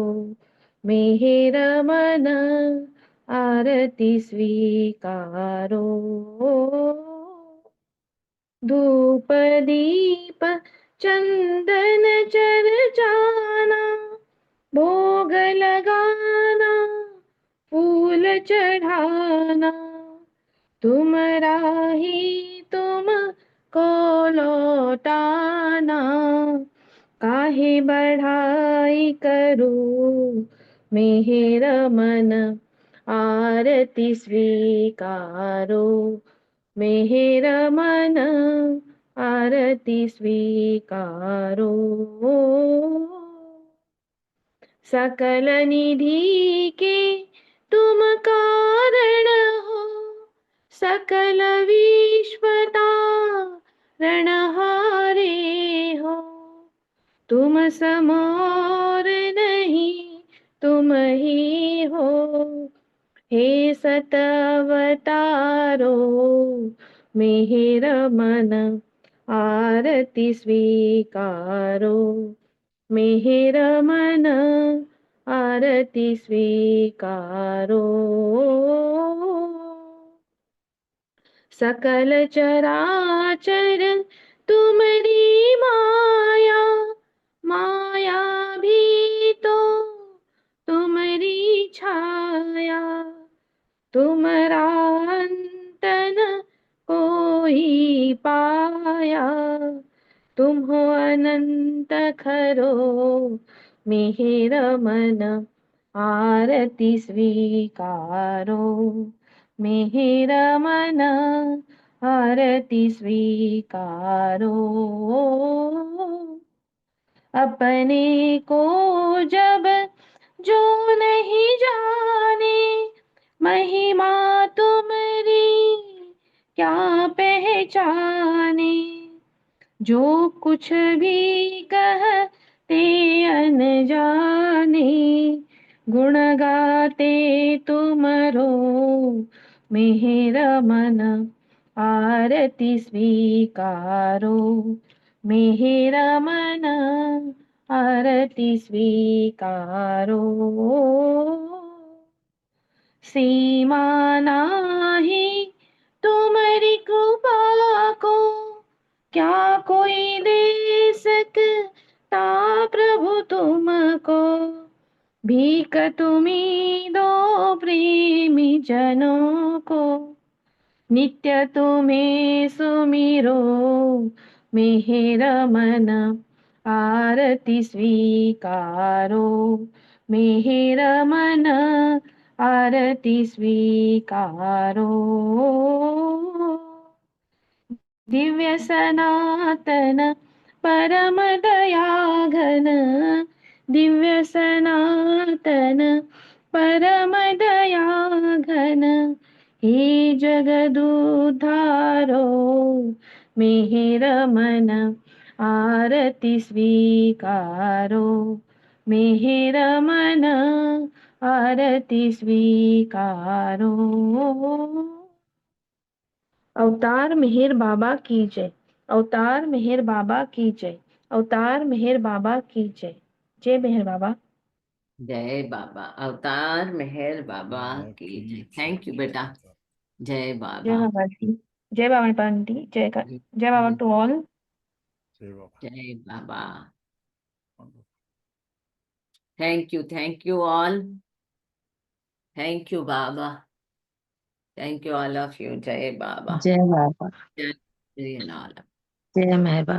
मिहिर मन आरती स्वीकारो धूप दीप चंदन चर्चाना भोग लगाना फूल चढ़ाना तुम राही तुम को लौटाना काहे बढ़ाई करूं मेहर मन आरती स्वीकारो मेहर मन आरती स्वीकारो सकल निधि के तुम कारण हो सकल विश्वता रणहारे हो तुम समोर नहीं तुम ही हो हे सतवतारो मिहिर मन आरती स्वीकारो मिहिर मन आरती स्वीकारो सकल चराचर तुमरी माया माया भी तो तुमरी छाया तुमरा अंतन कोई पाया तुम हो अनंत खरो मिहिर मन आरती स्वीकारो मिहिर मन आरती स्वीकारो अपने को जब जो नहीं जाने महिमा तुमरी क्या पहचाने, जो कुछ भी कहते अनजाने, गुण गाते तुमरो मेहर मन, आरती स्वीकारो मेहर मन, आरती स्वीकारो। सीमा नाही तुम्हारी कृपा को, क्या कोई दे सकता प्रभु तुमको, भीख तुम्ही दो प्रेमी जनों को, नित्य तुम्हें सुमिरो मेहर मन, आरती स्वीकारो मेहर मन, आरती स्वीकारो। दिव्य सनातन परम दया घन, दिव्य सनातन परम दया घन, हे जगदुद्धारो मेहर मन, आरती स्वीकारो मेहर मन, आरती स्वीकारो। अवतार मेहर बाबा की जय, अवतार मेहर बाबा की जय, अवतार मेहर बाबा की जय। जय मेहर बाबा। जय बाबा, अवतार मेहर बाबा की जय। थैंक यू बेटा। जय जय बाबा। बाबा जी, जय बाबा आंटी, जय बाबा टू ऑल। Jai Baba. जय बाबा। Wonderful. Thank you all. Thank you, Baba. Thank you all of you. Jai Baba. Jai Baba. Jai Shri Nala. Jai Meher Baba.